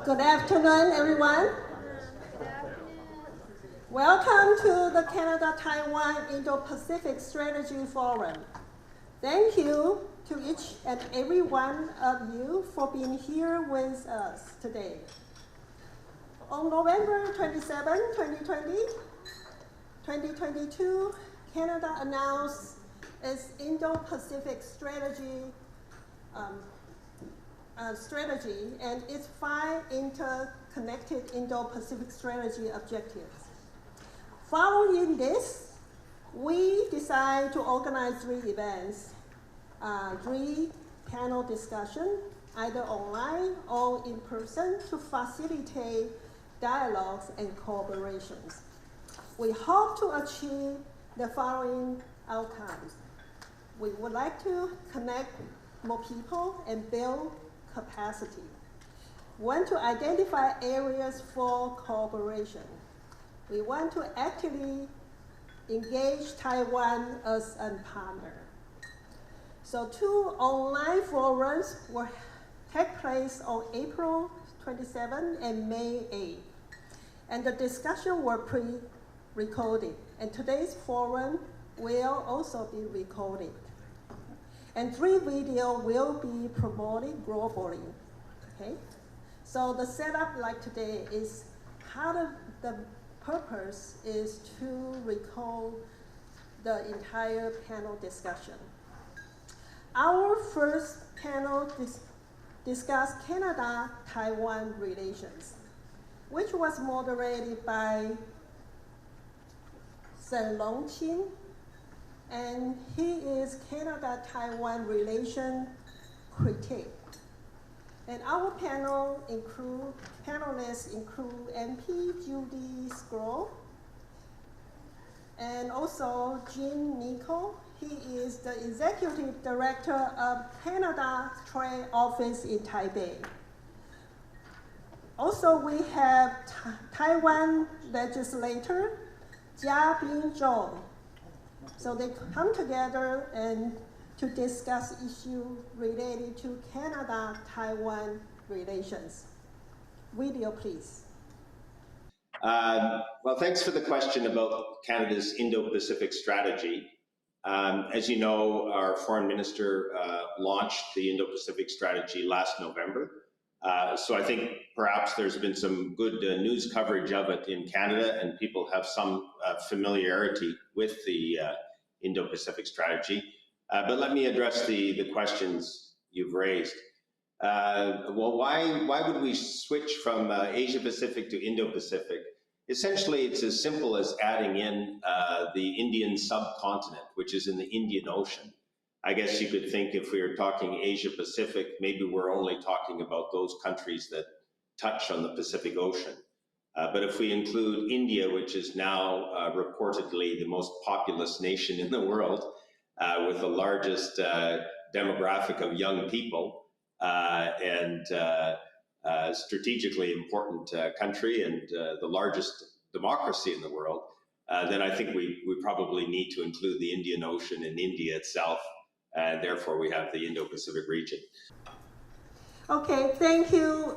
Good afternoon, everyone. Welcome to the Canada-Taiwan Indo-Pacific Strategy Forum. Thank you to each and every one of you for being here with us today. On November 27, 2022, Canada announced its Indo-Pacific Strategy and its 5 interconnected Indo-Pacific Strategy objectives. Following this, we decided to organize 3 events, 3 panel discussions, either online or in person, to facilitate dialogues and collaborations. We hope to achieve the following outcomes. We would like to connect more people and build capacity. We want to identify areas for cooperation. We want to actively engage Taiwan as a partner. So 2 online forums will take place on April 27 and May 8. And the discussion were pre-recorded. And today's forum will also be recorded. And 3 videos will be promoted globally, okay? So the setup like today is the purpose is to record the entire panel discussion. Our first panel discussed Canada-Taiwan relations, which was moderated by Sen Long-Chin, and he is Canada-Taiwan relation critic. And our panelists include MP Judy Scroll, and also Jean Nico. He is the Executive Director of Canada Trade Office in Taipei. Also, we have Taiwan legislator Jia Bin-zhong. So they come together and to discuss issues related to Canada-Taiwan relations. Video, please. Well, thanks for the question about Canada's Indo-Pacific strategy. As you know, our foreign minister launched the Indo-Pacific strategy last November. So I think perhaps there's been some good news coverage of it in Canada, and people have some familiarity with the Indo-Pacific strategy. But let me address the questions you've raised. Well, why would we switch from Asia-Pacific to Indo-Pacific? Essentially, it's as simple as adding in the Indian subcontinent, which is in the Indian Ocean. I guess you could think if we were talking Asia-Pacific, maybe we're only talking about those countries that touch on the Pacific Ocean. But if we include India, which is now reportedly the most populous nation in the world, with the largest demographic of young people, and strategically important country and the largest democracy in the world, then I think we probably need to include the Indian Ocean and India itself, and therefore we have the Indo-Pacific region. Okay, thank you,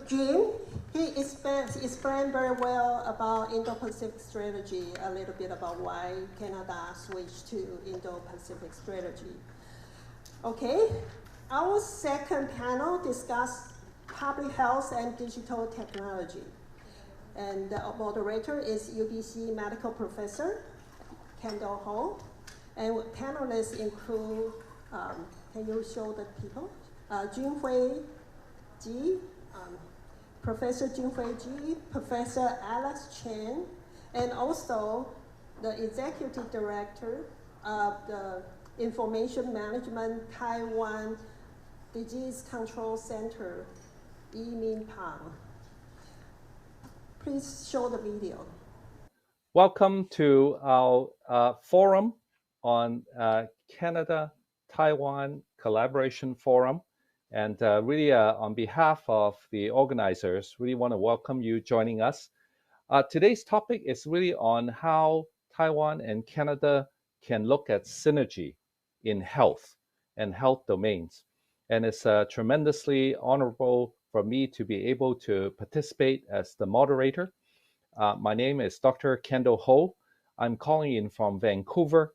Jim. He explained very well about Indo-Pacific strategy, a little bit about why Canada switched to Indo-Pacific strategy. Okay, our second panel discussed public health and digital technology. And the moderator is UBC medical professor, Kendall Ho. And panelists include, can you show the people? Junhui Ji, Professor Junhui Ji, Professor Alex Chen, and also the Executive Director of the Information Management Taiwan Disease Control Center, Yi-Min Pang. Please show the video. Welcome to our forum on Canada-Taiwan Collaboration Forum. And really on behalf of the organizers, really want to welcome you joining us. Today's topic is really on how Taiwan and Canada can look at synergy in health and health domains. And it's tremendously honorable for me to be able to participate as the moderator. My name is Dr. Kendall Ho. I'm calling in from Vancouver,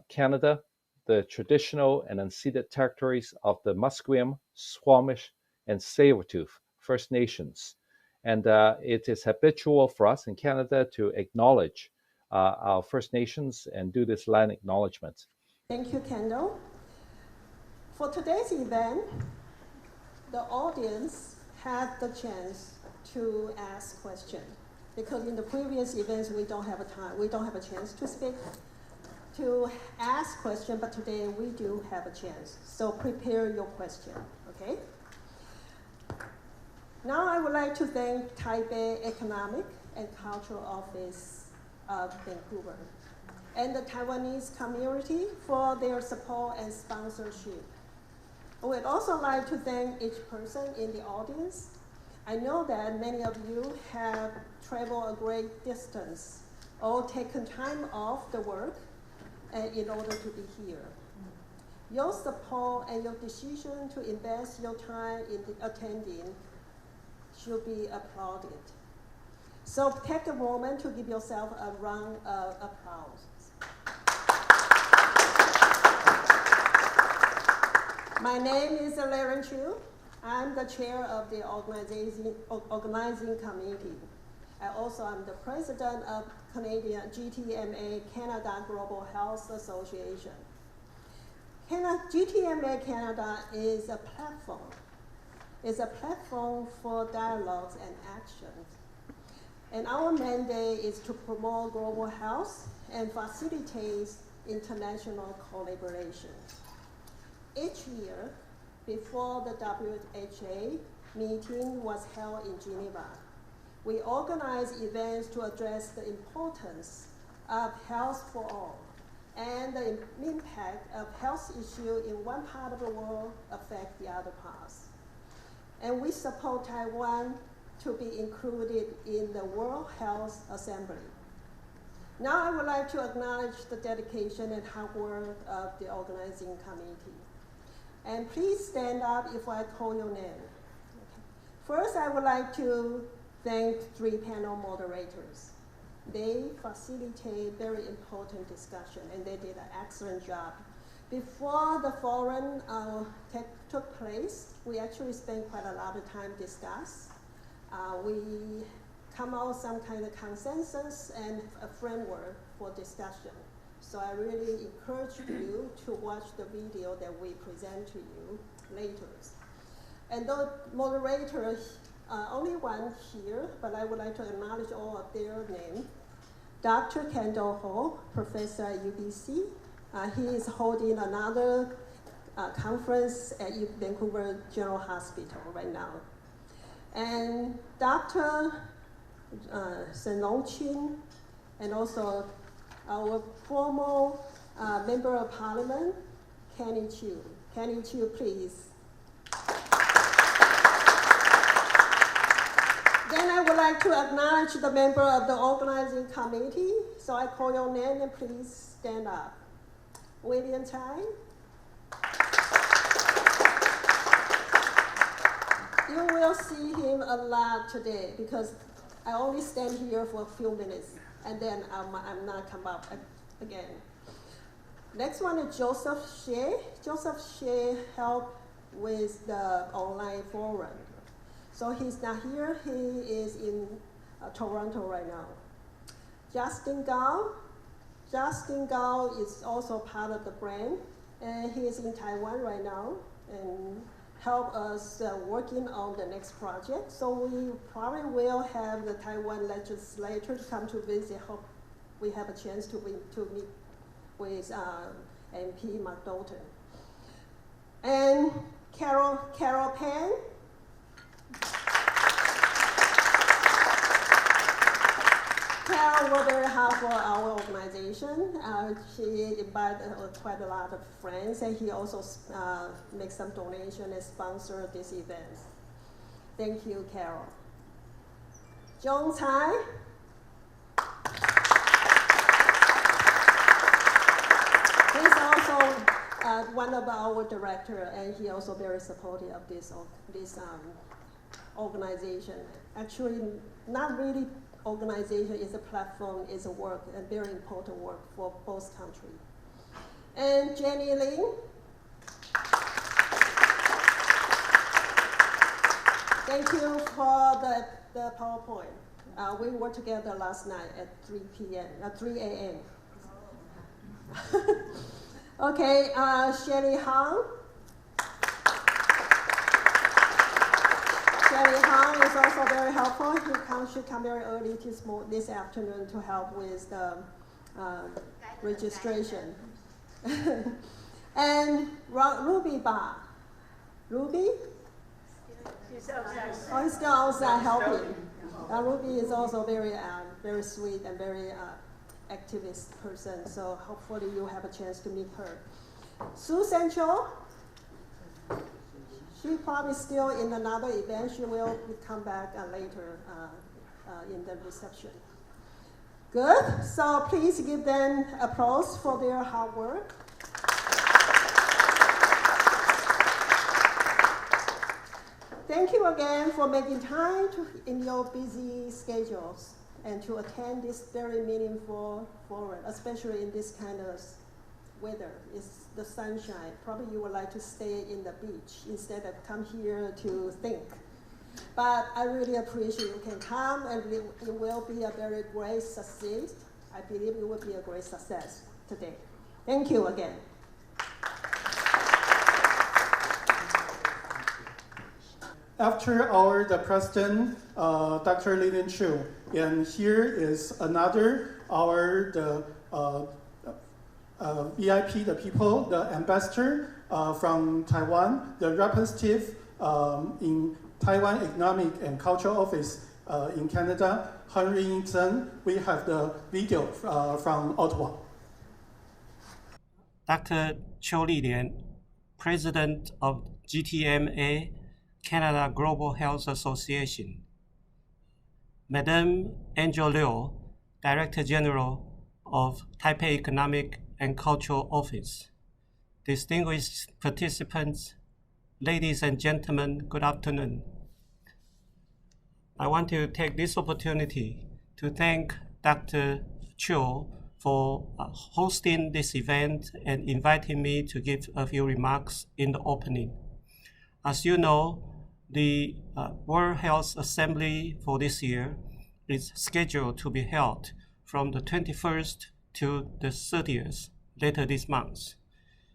Canada, the traditional and unceded territories of the Musqueam, Squamish, and Tsleil-Waututh First Nations. And it is habitual for us in Canada to acknowledge our First Nations and do this land acknowledgement. Thank you, Kendall. For today's event, the audience had the chance to ask questions, because in the previous events we don't have a chance to speak, to ask questions, but today we do have a chance. So prepare your question, okay? Now I would like to thank Taipei Economic and Cultural Office of Vancouver and the Taiwanese community for their support and sponsorship. I would also like to thank each person in the audience. I know that many of you have traveled a great distance or taken time off the work in order to be here. Your support and your decision to invest your time in attending should be applauded. So take a moment to give yourself a round of applause. My name is Lihsin Liu. I'm the chair of the organizing committee. I also am the president of Canadian GTMA Canada Global Health Association. GTMA Canada is a platform. It's a platform for dialogues and actions. And our mandate is to promote global health and facilitate international collaboration. Each year, before the WHO meeting was held in Geneva, we organize events to address the importance of health for all and the impact of health issues in one part of the world affect the other parts. And we support Taiwan to be included in the World Health Assembly. Now I would like to acknowledge the dedication and hard work of the organizing committee. And please stand up if I call your name. Okay. First, I would like to thank 3 panel moderators. They facilitate very important discussion, and they did an excellent job. Before the forum took place, we actually spent quite a lot of time discuss. We come out some kind of consensus and a framework for discussion. So I really encourage you to watch the video that we present to you later. And the moderators, only one here, but I would like to acknowledge all of their names. Dr. Kendall Ho, professor at UBC. He is holding another conference at Vancouver General Hospital right now. And Dr. Senlong Chin, and also our former Member of Parliament, Chiu. Chiu, please. Then I would like to acknowledge the member of the organizing committee. So I call your name and please stand up. William Tsai. You will see him a lot today because I only stand here for a few minutes and then I'm not come up again. Next one is Joseph Shea. Joseph Shea helped with the online forum. So he's not here, he is in Toronto right now. Justin Gao. Justin Gao is also part of the brand, and he is in Taiwan right now and help us working on the next project. So we probably will have the Taiwan legislators come to visit. Hope we have a chance to meet with MP Marc Dalton. And Carol Pan. Carol worked very hard for our organization. She invited quite a lot of friends, and he also makes some donation and sponsor this event. Thank you, Carol. John Tsai. He's also one of our director, and he also very supportive of this organization. Actually, not really organization, is a platform, is a work, and very important work for both countries. And Jenny Ling. Thank you for the PowerPoint. We were together last night at 3 a.m. Okay, Shelly Hong. Shelly Hong is also very helpful. She come very early this afternoon to help with the registration. And Ruby Ba. Ruby? He's still outside helping. Ruby is also very sweet and very activist person, so hopefully you have a chance to meet her. Sue Sancho, she's probably still in another event. She will come back later in the reception. Good, so please give them applause for their hard work. Thank you again for making time in your busy schedules and to attend this very meaningful forum, especially in this kind of weather. It's the sunshine. Probably you would like to stay in the beach instead of come here to think. But I really appreciate you can come, and it will be a very great success. I believe it will be a great success today. Thank you again. After the president, Dr. Lihsin Liu, and here is another VIP, the people, the ambassador from Taiwan, the representative in Taiwan Economic and Cultural Office in Canada, Henry Zheng. We have the video from Ottawa. Dr. Chiu Lian, President of GTMA, Canada Global Health Association. Madame Angel Liu, Director General of Taipei Economic and Cultural Office. Distinguished participants, ladies and gentlemen, good afternoon. I want to take this opportunity to thank Dr. Chiu for hosting this event and inviting me to give a few remarks in the opening. As you know, the World Health Assembly for this year is scheduled to be held from the 21st to the 30th later this month.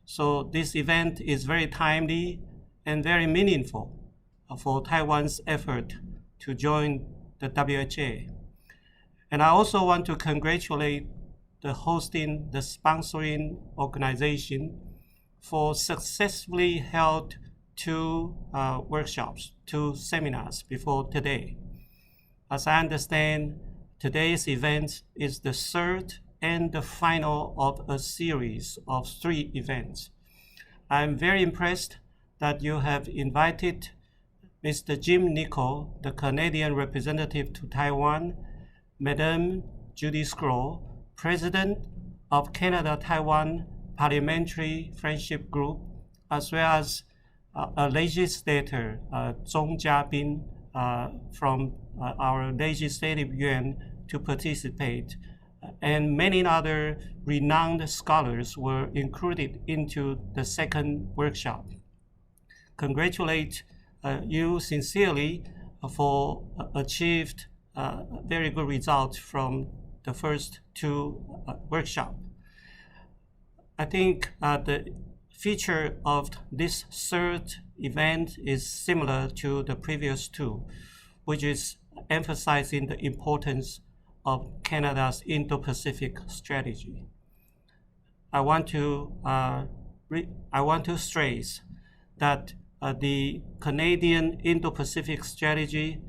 So this event is very timely and very meaningful for Taiwan's effort to join the WHA. And I also want to congratulate the sponsoring organization for successfully held 2 workshops, 2 seminars before today. As I understand, today's event is the 3rd and the final of a series of 3 events. I'm very impressed that you have invited Mr. Jim Nicol, the Canadian representative to Taiwan, Madame Judy Scroll, President of Canada-Taiwan Parliamentary Friendship Group, as well as a legislator, Zhong Jiabin, from our Legislative Yuan to participate. And many other renowned scholars were included into the 2nd workshop. Congratulate you sincerely for achieved very good results from the first 2 workshops. I think the feature of this 3rd event is similar to the previous 2, which is emphasizing the importance of Canada's Indo-Pacific Strategy. I want to stress that the Canadian Indo-Pacific Strategy,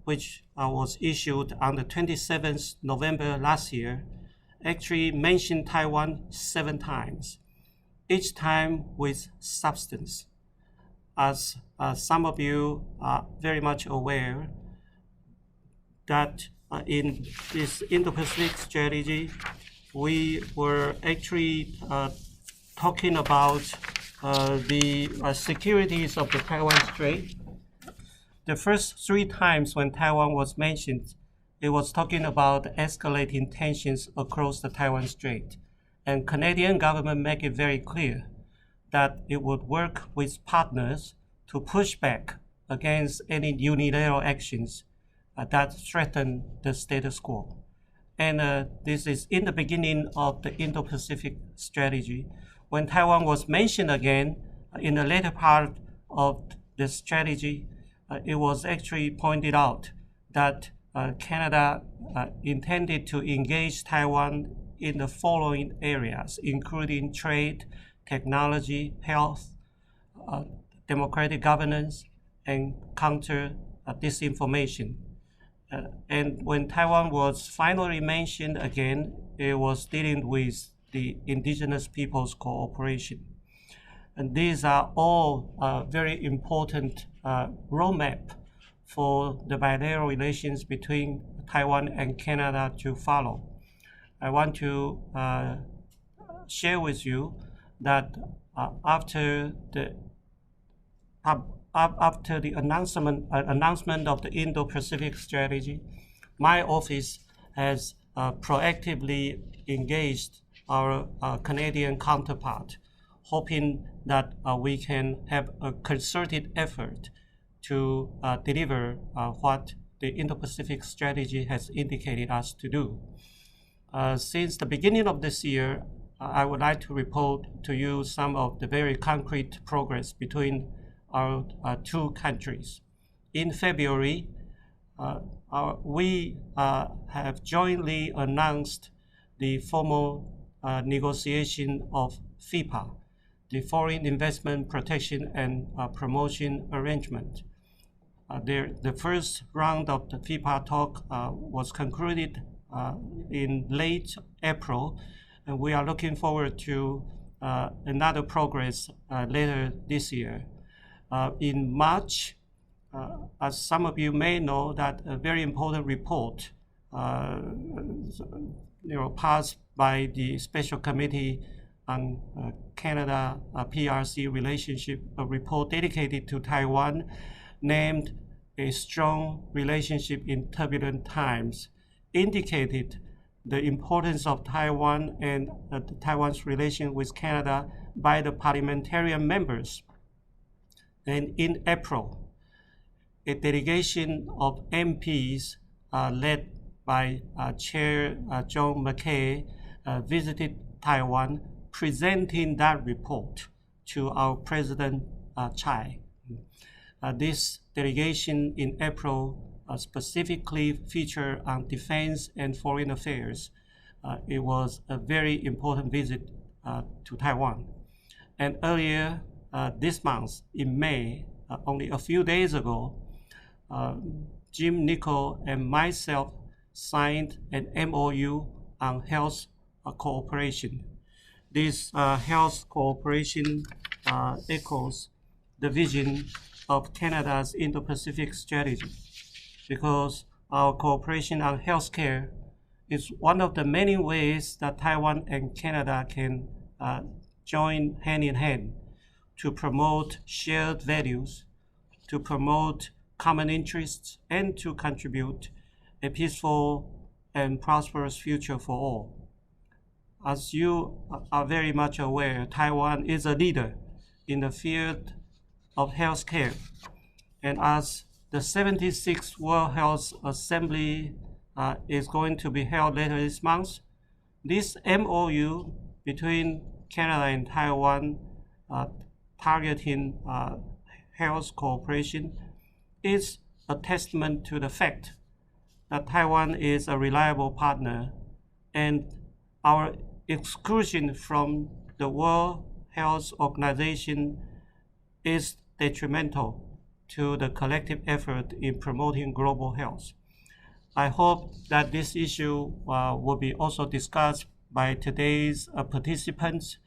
which was issued on the 27th November last year, actually mentioned Taiwan 7 times, each time with substance. As some of you are very much aware, that in this Indo-Pacific Strategy, we were actually talking about the securities of the Taiwan Strait. The first 3 times when Taiwan was mentioned, it was talking about escalating tensions across the Taiwan Strait. And Canadian government make it very clear that it would work with partners to push back against any unilateral actions that threaten the status quo. And this is in the beginning of the Indo-Pacific Strategy. When Taiwan was mentioned again in the later part of the strategy, it was actually pointed out that Canada intended to engage Taiwan in the following areas, including trade, technology, health, democratic governance, and counter disinformation. And when Taiwan was finally mentioned again, it was dealing with the indigenous peoples' cooperation. And these are all very important roadmap for the bilateral relations between Taiwan and Canada to follow. I want to share with you that after the announcement of the Indo-Pacific Strategy, my office has proactively engaged our Canadian counterpart, hoping that we can have a concerted effort to deliver what the Indo-Pacific Strategy has indicated us to do. Since the beginning of this year, I would like to report to you some of the very concrete progress between our 2 countries. In February, we have jointly announced the formal negotiation of FIPA, the Foreign Investment Protection and Promotion Arrangement. The first round of the FIPA talk was concluded in late April, and we are looking forward to another progress later this year. In March, as some of you may know, that a very important report passed by the Special Committee on Canada PRC relationship, a report dedicated to Taiwan, named A Strong Relationship in Turbulent Times, indicated the importance of Taiwan and Taiwan's relation with Canada by the parliamentarian members. And in April, a delegation of MPs led by Chair John McKay visited Taiwan, presenting that report to our President Chiu. This delegation in April specifically featured on defense and foreign affairs. It was a very important visit to Taiwan. And earlier this month, in May, only a few days ago, Jim Nicol and myself signed an MOU on health cooperation. This health cooperation echoes the vision of Canada's Indo-Pacific Strategy, because our cooperation on healthcare is one of the many ways that Taiwan and Canada can join hand in hand to promote shared values, to promote common interests, and to contribute a peaceful and prosperous future for all. As you are very much aware, Taiwan is a leader in the field of healthcare. And as the 76th World Health Assembly is going to be held later this month, this MOU between Canada and Taiwan targeting health cooperation is a testament to the fact that Taiwan is a reliable partner, and our exclusion from the World Health Organization is detrimental to the collective effort in promoting global health. I hope that this issue will be also discussed by today's participants.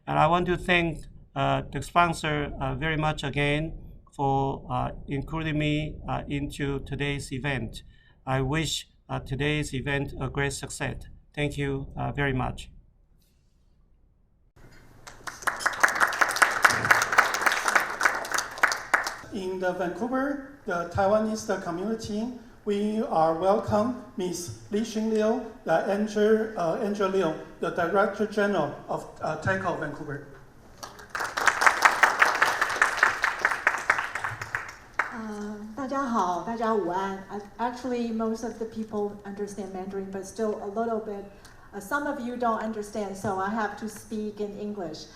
And I want to thank the sponsor very much again for including me into today's event. I wish today's event a great success. Thank you very much. in the Vancouver, the Taiwanese community, we are welcome Ms. Lihsin Liu, Angel Liu, the Director General of TAICO Vancouver. Actually, most of the people understand Mandarin, but still a little bit. Some of you don't understand, so I have to speak in English.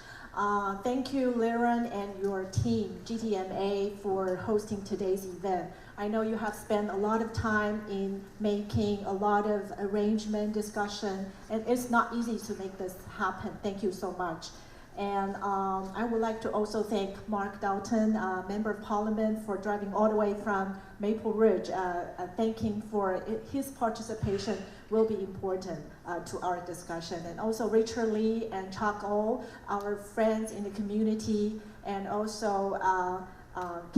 Thank you, Liren and your team, GTMA, for hosting today's event. I know you have spent a lot of time in making a lot of arrangement, discussion, and it's not easy to make this happen. Thank you so much. And I would like to also thank Marc Dalton, Member of Parliament, for driving all the way from Maple Ridge. Thanking for his participation will be important to our discussion. And also Richard Lee and Chuck O, our friends in the community, and also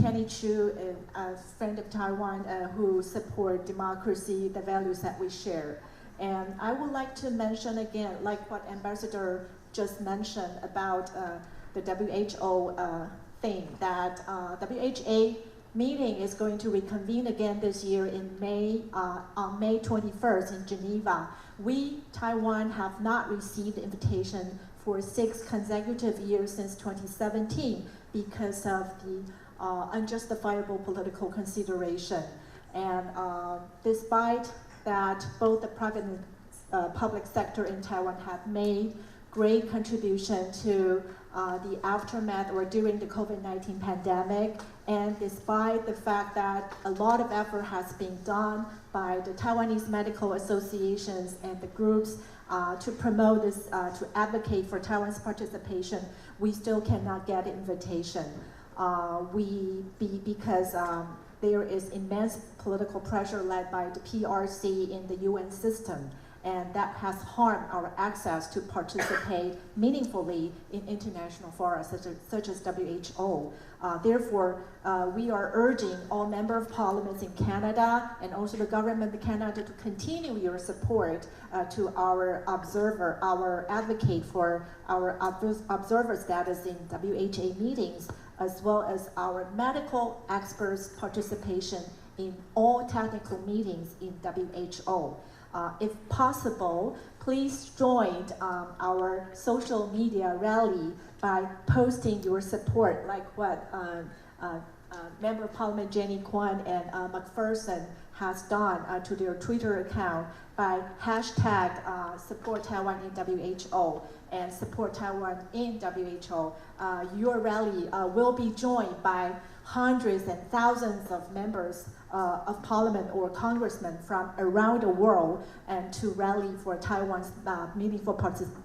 Kenny Chiu, a friend of Taiwan who support democracy, the values that we share. And I would like to mention again, like what Ambassador just mentioned about the WHO thing, that WHA meeting is going to reconvene again this year in May, on May 21st in Geneva. We, Taiwan, have not received the invitation for 6 consecutive years since 2017 because of the unjustifiable political consideration. And despite that, both the private and public sector in Taiwan have made great contribution to the aftermath or during the COVID-19 pandemic, and despite the fact that a lot of effort has been done by the Taiwanese medical associations and the groups to promote this, to advocate for Taiwan's participation, we still cannot get an invitation. Because there is immense political pressure led by the PRC in the UN system, and that has harmed our access to participate meaningfully in international fora such as WHO. Therefore, we are urging all members of parliaments in Canada and also the government of Canada to continue your support to our advocate for our observer status in WHA meetings, as well as our medical experts' participation in all technical meetings in WHO. If possible, please join our social media rally by posting your support, like what Member of Parliament Jenny Kwan and McPherson has done to their Twitter account by hashtag support Taiwan in WHO and support Taiwan in WHO. Your rally will be joined by hundreds and thousands of members of parliament or congressmen from around the world, and to rally for Taiwan's meaningful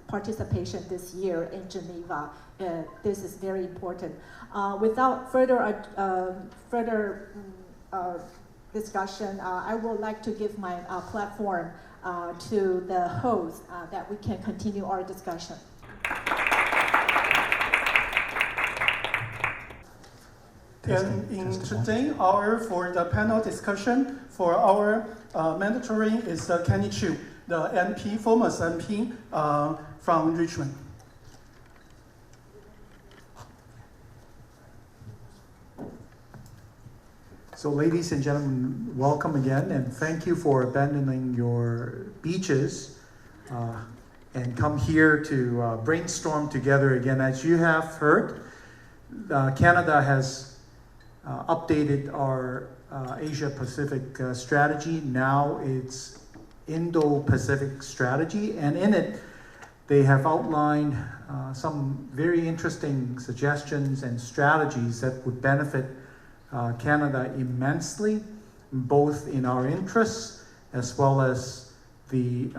participation this year in Geneva. This is very important. Without further discussion, I would like to give my platform to the host that we can continue our discussion. And in today's hour for the panel discussion, for our mandatory is Kenny Chiu, the MP, former MP from Richmond. So ladies and gentlemen, welcome again, and thank you for abandoning your beaches and come here to brainstorm together again. As you have heard, Canada has updated our Asia-Pacific strategy. Now it's Indo-Pacific Strategy, and in it they have outlined some very interesting suggestions and strategies that would benefit Canada immensely, both in our interests as well as the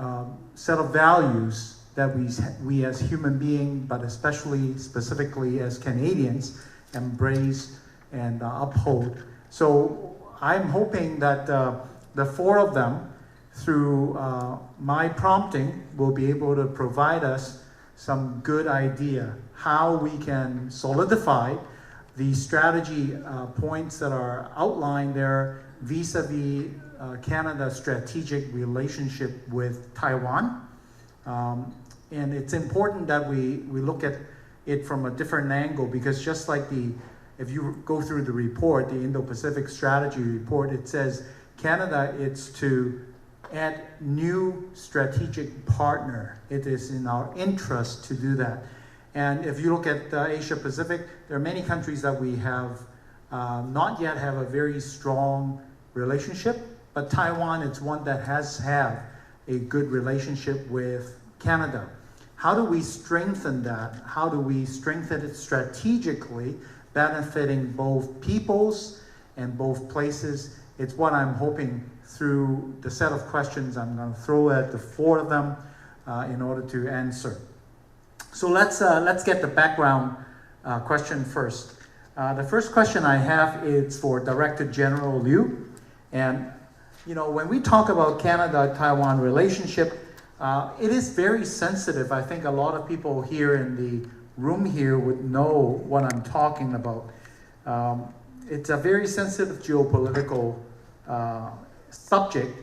set of values that we as human beings, but especially specifically as Canadians, embrace and uphold. So I'm hoping that the 4 of them, through my prompting, will be able to provide us some good idea how we can solidify the strategy points that are outlined there vis-a-vis Canada's strategic relationship with Taiwan. And it's important that we look at it from a different angle, because just like the if you go through the report, the Indo-Pacific Strategy report, it says Canada, it's to add new strategic partner. It is in our interest to do that. And if you look at Asia Pacific, there are many countries that we have not yet have a very strong relationship, but Taiwan is one that has had a good relationship with Canada. How do we strengthen that? How do we strengthen it strategically, benefiting both peoples and both places? It's what I'm hoping through the set of questions I'm going to throw at the four of them in order to answer. So let's get the background question first. The first question I have is for Director General Liu. And when we talk about Canada-Taiwan relationship, it is very sensitive. I think a lot of people here in the room here would know what I'm talking about. It's a very sensitive geopolitical subject,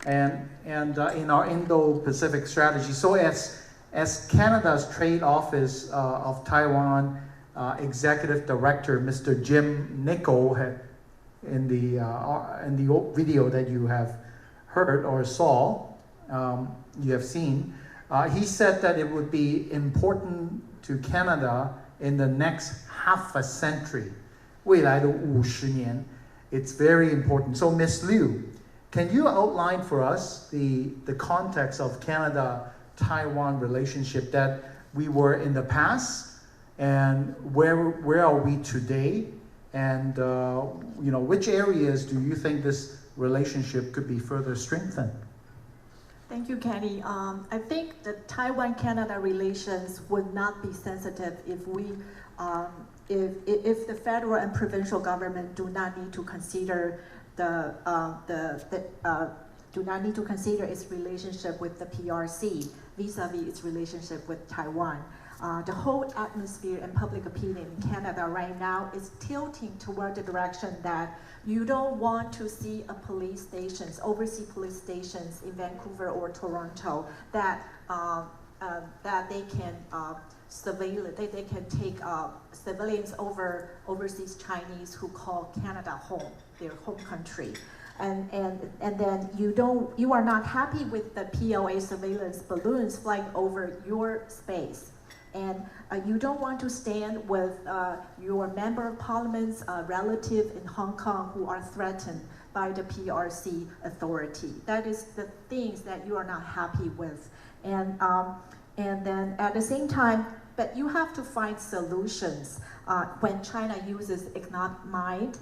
and in our Indo-Pacific strategy. So as Canada's Trade Office of Taiwan Executive Director, Mr. Jim Nicol, had in the video that you have heard or saw, you have seen, he said that it would be important to Canada in the next half a century, 未来的50年, it's very important. So Ms. Liu, can you outline for us the context of Canada-Taiwan relationship that we were in the past, and where are we today, and which areas do you think this relationship could be further strengthened? Thank you, Kenny. I think the Taiwan-Canada relations would not be sensitive if the federal and provincial government do not need to consider its relationship with the PRC vis-a-vis its relationship with Taiwan. The whole atmosphere and public opinion in Canada right now is tilting toward the direction that you don't want to see overseas police stations in Vancouver or Toronto that they can they can take civilians over overseas Chinese who call Canada home, their home country. And then you are not happy with the PLA surveillance balloons flying over your space. And you don't want to stand with your member of parliament's relative in Hong Kong who are threatened by the PRC authority. That is the things that you are not happy with. And then at the same time, but you have to find solutions when China uses economic might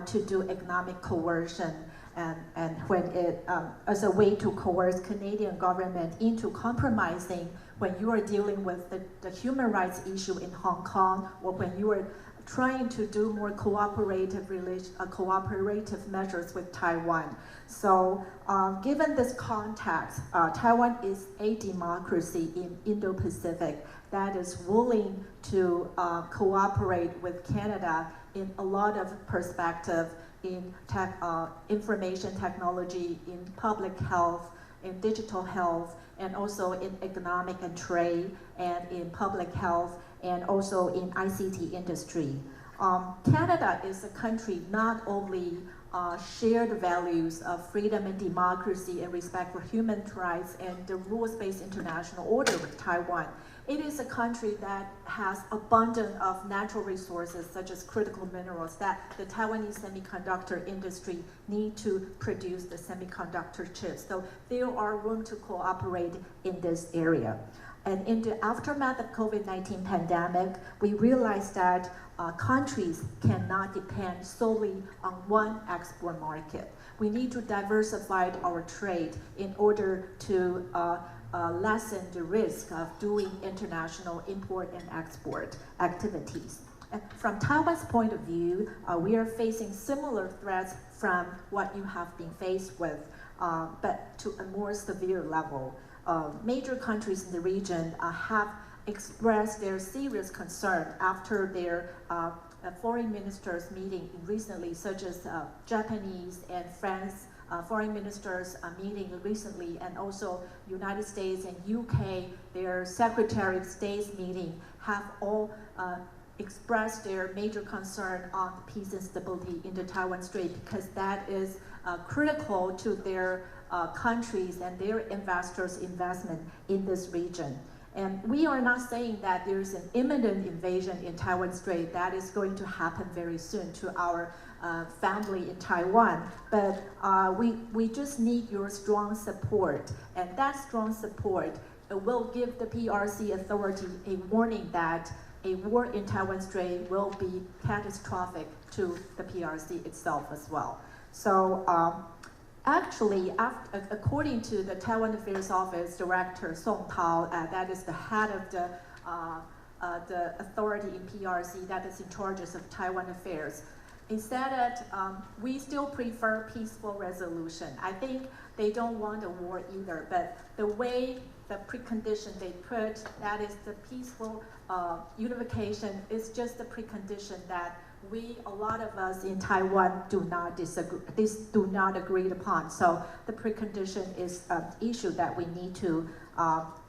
to do economic coercion, and when it as a way to coerce Canadian government into compromising when you are dealing with the human rights issue in Hong Kong, or when you are trying to do more cooperative measures with Taiwan. So given this context, Taiwan is a democracy in Indo-Pacific that is willing to cooperate with Canada in a lot of perspective in information technology, in public health, in digital health, and also in economic and trade, and in public health, and also in ICT industry. Canada is a country not only shared values of freedom and democracy and respect for human rights and the rules-based international order with Taiwan. It is a country that has abundance of natural resources such as critical minerals that the Taiwanese semiconductor industry need to produce the semiconductor chips. So there are room to cooperate in this area. And in the aftermath of COVID-19 pandemic, we realized that countries cannot depend solely on one export market. We need to diversify our trade in order to lessen the risk of doing international import and export activities. And from Taiwan's point of view, we are facing similar threats from what you have been faced with, but to a more severe level. Major countries in the region have expressed their serious concern after their foreign ministers meeting recently, such as Japanese and France foreign ministers meeting recently, and also United States and UK, their Secretary of State's meeting have all expressed their major concern on peace and stability in the Taiwan Strait, because that is critical to their countries and their investors' investment in this region. And we are not saying that there is an imminent invasion in Taiwan Strait that is going to happen very soon to our family in Taiwan, but we just need your strong support, and that strong support will give the PRC authority a warning that a war in Taiwan Strait will be catastrophic to the PRC itself as well. So actually, according to the Taiwan Affairs Office Director Song Tao, that is the head of the authority in PRC that is in charge of Taiwan affairs, he said that we still prefer peaceful resolution. I think they don't want a war either, but the way the precondition they put, that is the peaceful unification, is just the precondition that a lot of us in Taiwan do not disagree, do not agree upon. So the precondition is an issue that we need to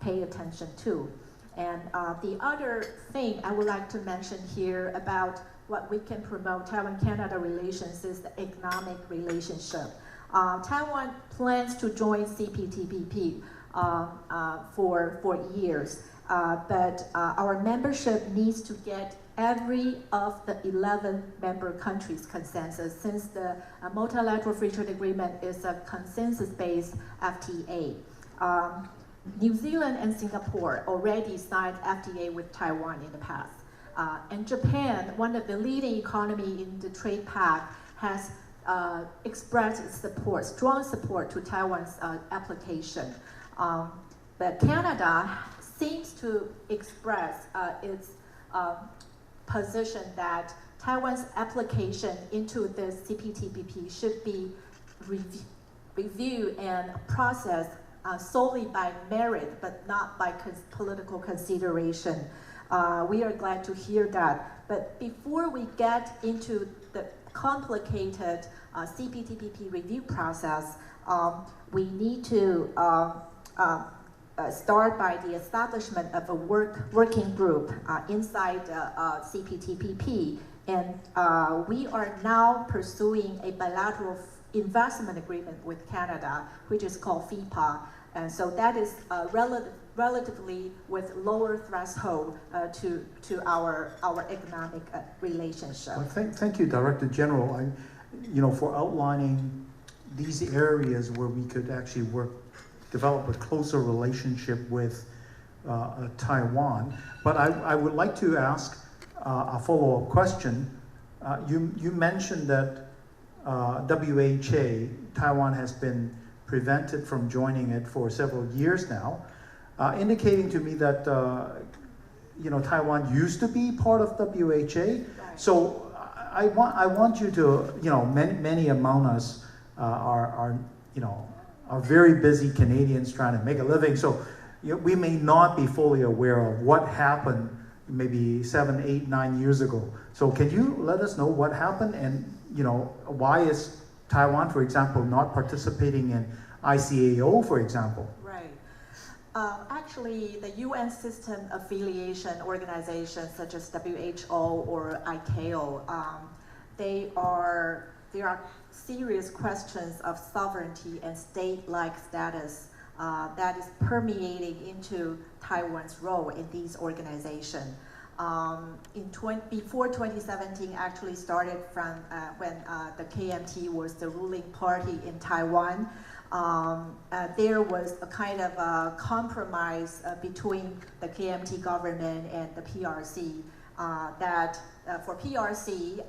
pay attention to. And the other thing I would like to mention here about what we can promote Taiwan-Canada relations is the economic relationship. Taiwan plans to join CPTPP for years, but our membership needs to get every of the 11 member countries' consensus, since the multilateral free trade agreement is a consensus-based FTA. New Zealand and Singapore already signed FTA with Taiwan in the past. And Japan, one of the leading economies in the trade pact, has expressed its support, strong support to Taiwan's application. But Canada seems to express its position that Taiwan's application into the CPTPP should be reviewed and processed solely by merit, but not by political consideration. We are glad to hear that. But before we get into the complicated CPTPP review process, we need to start by the establishment of a working group inside CPTPP. And we are now pursuing a bilateral investment agreement with Canada, which is called FIPA. And so that is relatively with lower threshold to our economic relationship. Well, thank you, Director General, for outlining these areas where we could actually develop a closer relationship with Taiwan. But I would like to ask a follow-up question. You mentioned that WHA, Taiwan has been prevented from joining it for several years now, indicating to me that Taiwan used to be part of WHA. Right. So I want you to, many among us are very busy Canadians trying to make a living. So we may not be fully aware of what happened maybe 7, 8, 9 years ago. So can you let us know what happened, and why is Taiwan, for example, not participating in ICAO, for example? Right. Actually, the UN system affiliation organizations such as WHO or ICAO, there are serious questions of sovereignty and state-like status that is permeating into Taiwan's role in these organizations. Before 2017 actually started from when the KMT was the ruling party in Taiwan. There was a kind of a compromise between the KMT government and the PRC that for PRC,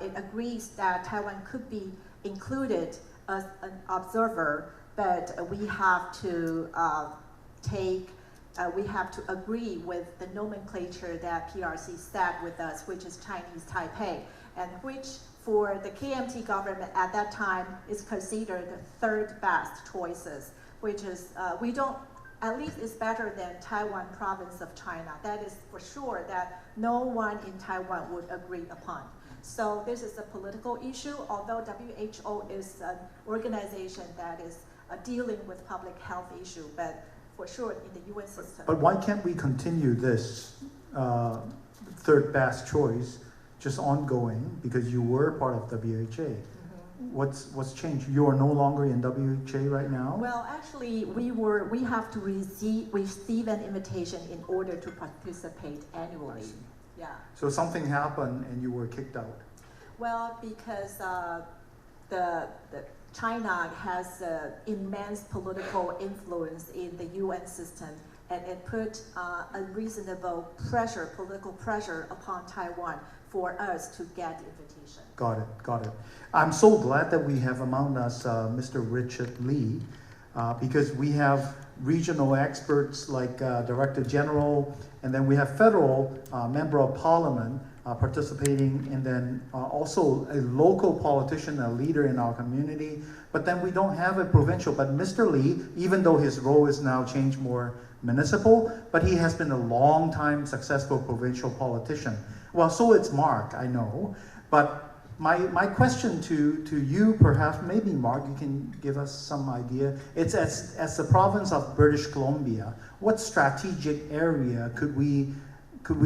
it agrees that Taiwan could be included as an observer, but we have to we have to agree with the nomenclature that PRC set with us, which is Chinese Taipei, and which for the KMT government at that time is considered the third best choices, which is, at least it's better than Taiwan province of China. That is for sure that no one in Taiwan would agree upon. So this is a political issue, although WHO is an organization that is dealing with public health issue, but for sure in the UN system. But why can't we continue this third best choice, just ongoing because you were part of WHA. What's changed? You are no longer in WHA right now? Well, actually, we have to receive an invitation in order to participate annually. Yeah. So something happened and you were kicked out. Well, because the China has immense political influence in the UN system, and it put a reasonable political pressure upon Taiwan for us to get invitation. Got it. I'm so glad that we have among us Mr. Richard Lee, because we have regional experts like Director General, and then we have federal member of parliament participating, and then also a local politician, a leader in our community. But then we don't have a provincial. But Mr. Lee, even though his role is now changed more municipal, but he has been a long time successful provincial politician. Well, so it's Marc, I know. But my question to you, perhaps, maybe Marc, you can give us some idea. It's as the province of British Columbia, what strategic area could we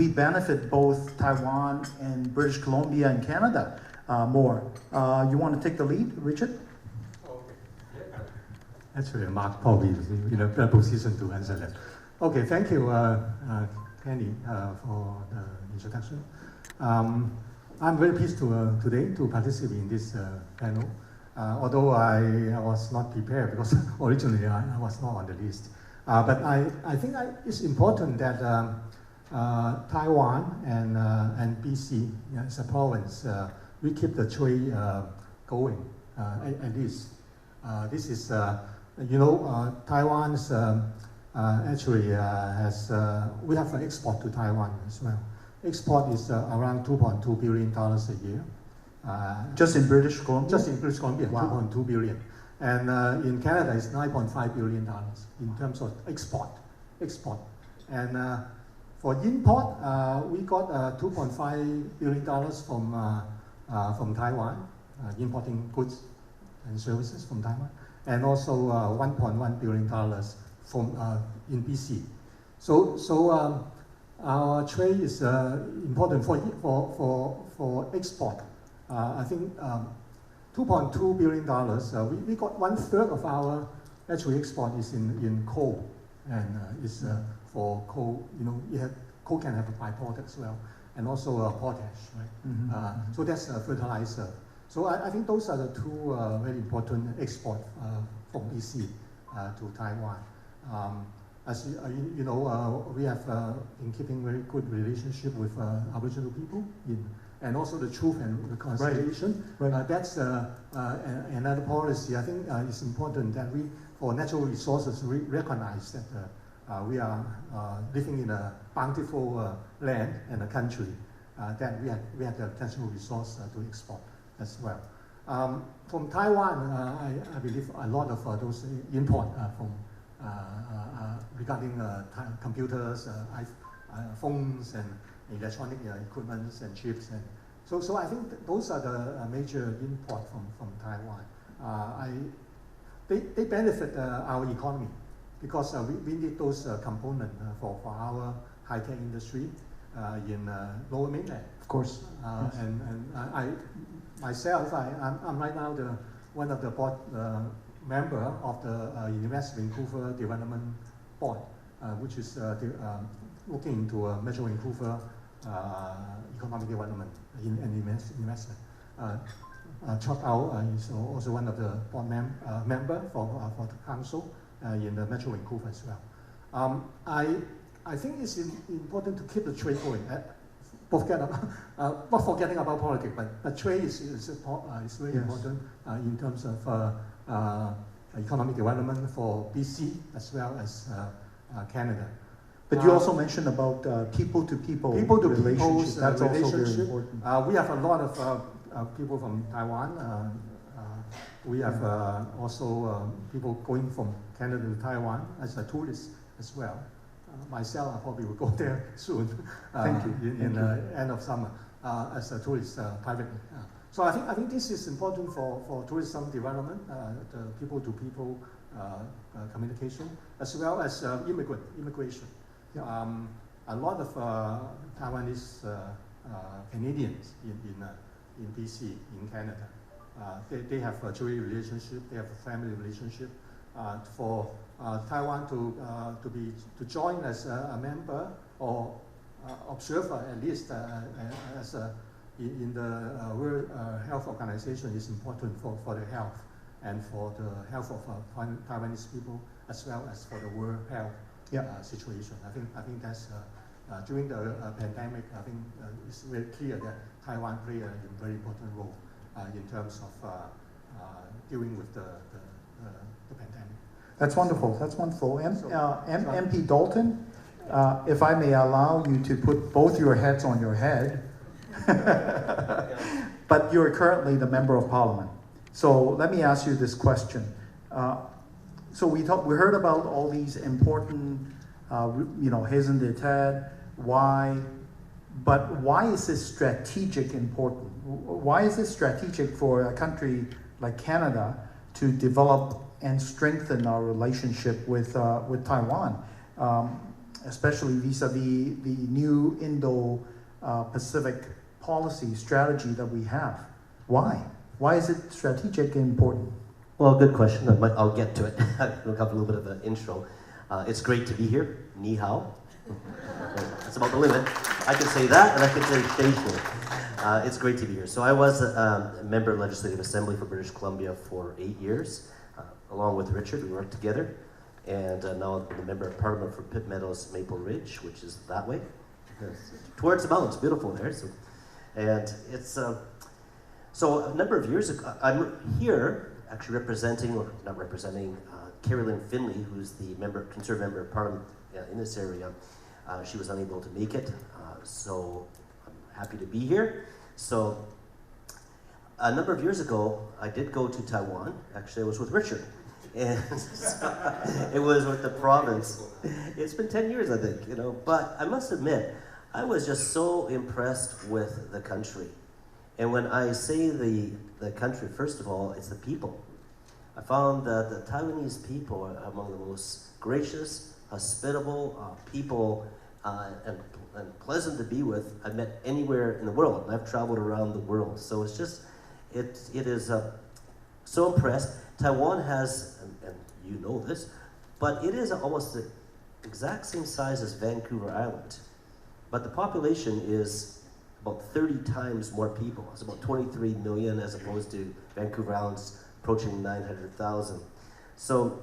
benefit both Taiwan and British Columbia and Canada more? You want to take the lead, Richard? Okay. Actually, Marc probably is in a better position to answer that. Okay, thank you, Kenny, for the introduction. I'm very pleased today to participate in this panel, although I was not prepared because originally I was not on the list. But I think it's important that Taiwan and BC, as a province, we keep the trade going at least. This is, Taiwan's actually has, we have an export to Taiwan as well. Export is around $2.2 billion a year. Just in British Columbia? Just in British Columbia, wow. $2.2 billion. And in Canada, it's $9.5 billion in terms of export. And for import, we got $2.5 billion from Taiwan, importing goods and services from Taiwan, and also $1.1 billion from in BC. So our trade is important for export. I think $2.2 billion. We got 1/3 of our actual export is in coal, and is for coal. Coal can have a byproduct as well, and also potash, right? Mm-hmm. So that's a fertilizer. So I think those are the two very important export from BC to Taiwan. As you know, we have been keeping very good relationship with Aboriginal people, and also the Truth and Reconciliation. Right. That's another policy. I think it's important that we, for natural resources, recognize that we are living in a bountiful land and a country that we have the natural resource to export as well. From Taiwan, I believe a lot of those import from regarding computers, phones, and electronic equipments and chips, and so I think those are the major import from Taiwan. They benefit our economy because we need those components for our high-tech industry in Lower Mainland. Of course. Yes. And I myself, I'm right now one of the board member of the University of Vancouver Development Board, which is looking into Metro Vancouver economic development and investment. Chuck Au is also one of the board member for the council in the Metro Vancouver as well. I think it's important to keep the trade going. Not forgetting about politics, but trade is very important in terms of economic development for BC as well as Canada. But you also mentioned about people-to-people relationships. That's also very important. We have a lot of people from Taiwan. We have also people going from Canada to Taiwan as a tourist as well. Myself, I probably will go there soon. Thank you. In the end of summer as a tourist privately. So I think this is important for tourism development, the people-to-people communication, as well as immigration. Yeah. a lot of Taiwanese Canadians in BC, in Canada. They have a Jewish relationship, they have a family relationship. For Taiwan to join as a member or observer, at least as in the World Health Organization, is important for the health and for the health of Taiwanese people, as well as for the world health situation. I think that's during the pandemic. I think it's very clear that Taiwan played a very important role in terms of dealing with the pandemic. That's wonderful. That's wonderful. MP Dalton, if I may allow you to put both your heads on your head, but you're currently the Member of Parliament. So let me ask you this question. So we heard about all these important, raison d'etre, why, but why is this strategic important? Why is this strategic for a country like Canada to develop and strengthen our relationship with Taiwan, especially vis-a-vis the new Indo-Pacific policy strategy that we have? Why? Why is it strategic and important? Well, good question. I'll get to it. We'll have a little bit of an intro. It's great to be here. Ni hao. That's about the limit. I can say that, and I can say thank you. It's great to be here. So I was a member of Legislative Assembly for British Columbia for 8 years. Along with Richard, we worked together. And now I'm the Member of Parliament for Pitt Meadows, Maple Ridge, which is that way. Towards the mountains, beautiful there. And it's, so a number of years ago, I'm here actually representing, or not representing, Carolyn Finley, who's the Conservative Member of Parliament in this area. She was unable to make it, so I'm happy to be here. So a number of years ago, I did go to Taiwan. Actually, I was with Richard. And it was with the province. It's been 10 years, I think, but I must admit, I was just so impressed with the country. And when I say the country, first of all, it's the people. I found that the Taiwanese people are among the most gracious, hospitable people and pleasant to be with I've met anywhere in the world. And I've traveled around the world. So it's just, it is so impressed. Taiwan has, and you know this, but it is almost the exact same size as Vancouver Island. But the population is about 30 times more people. It's about 23 million as opposed to Vancouver Island's approaching 900,000. So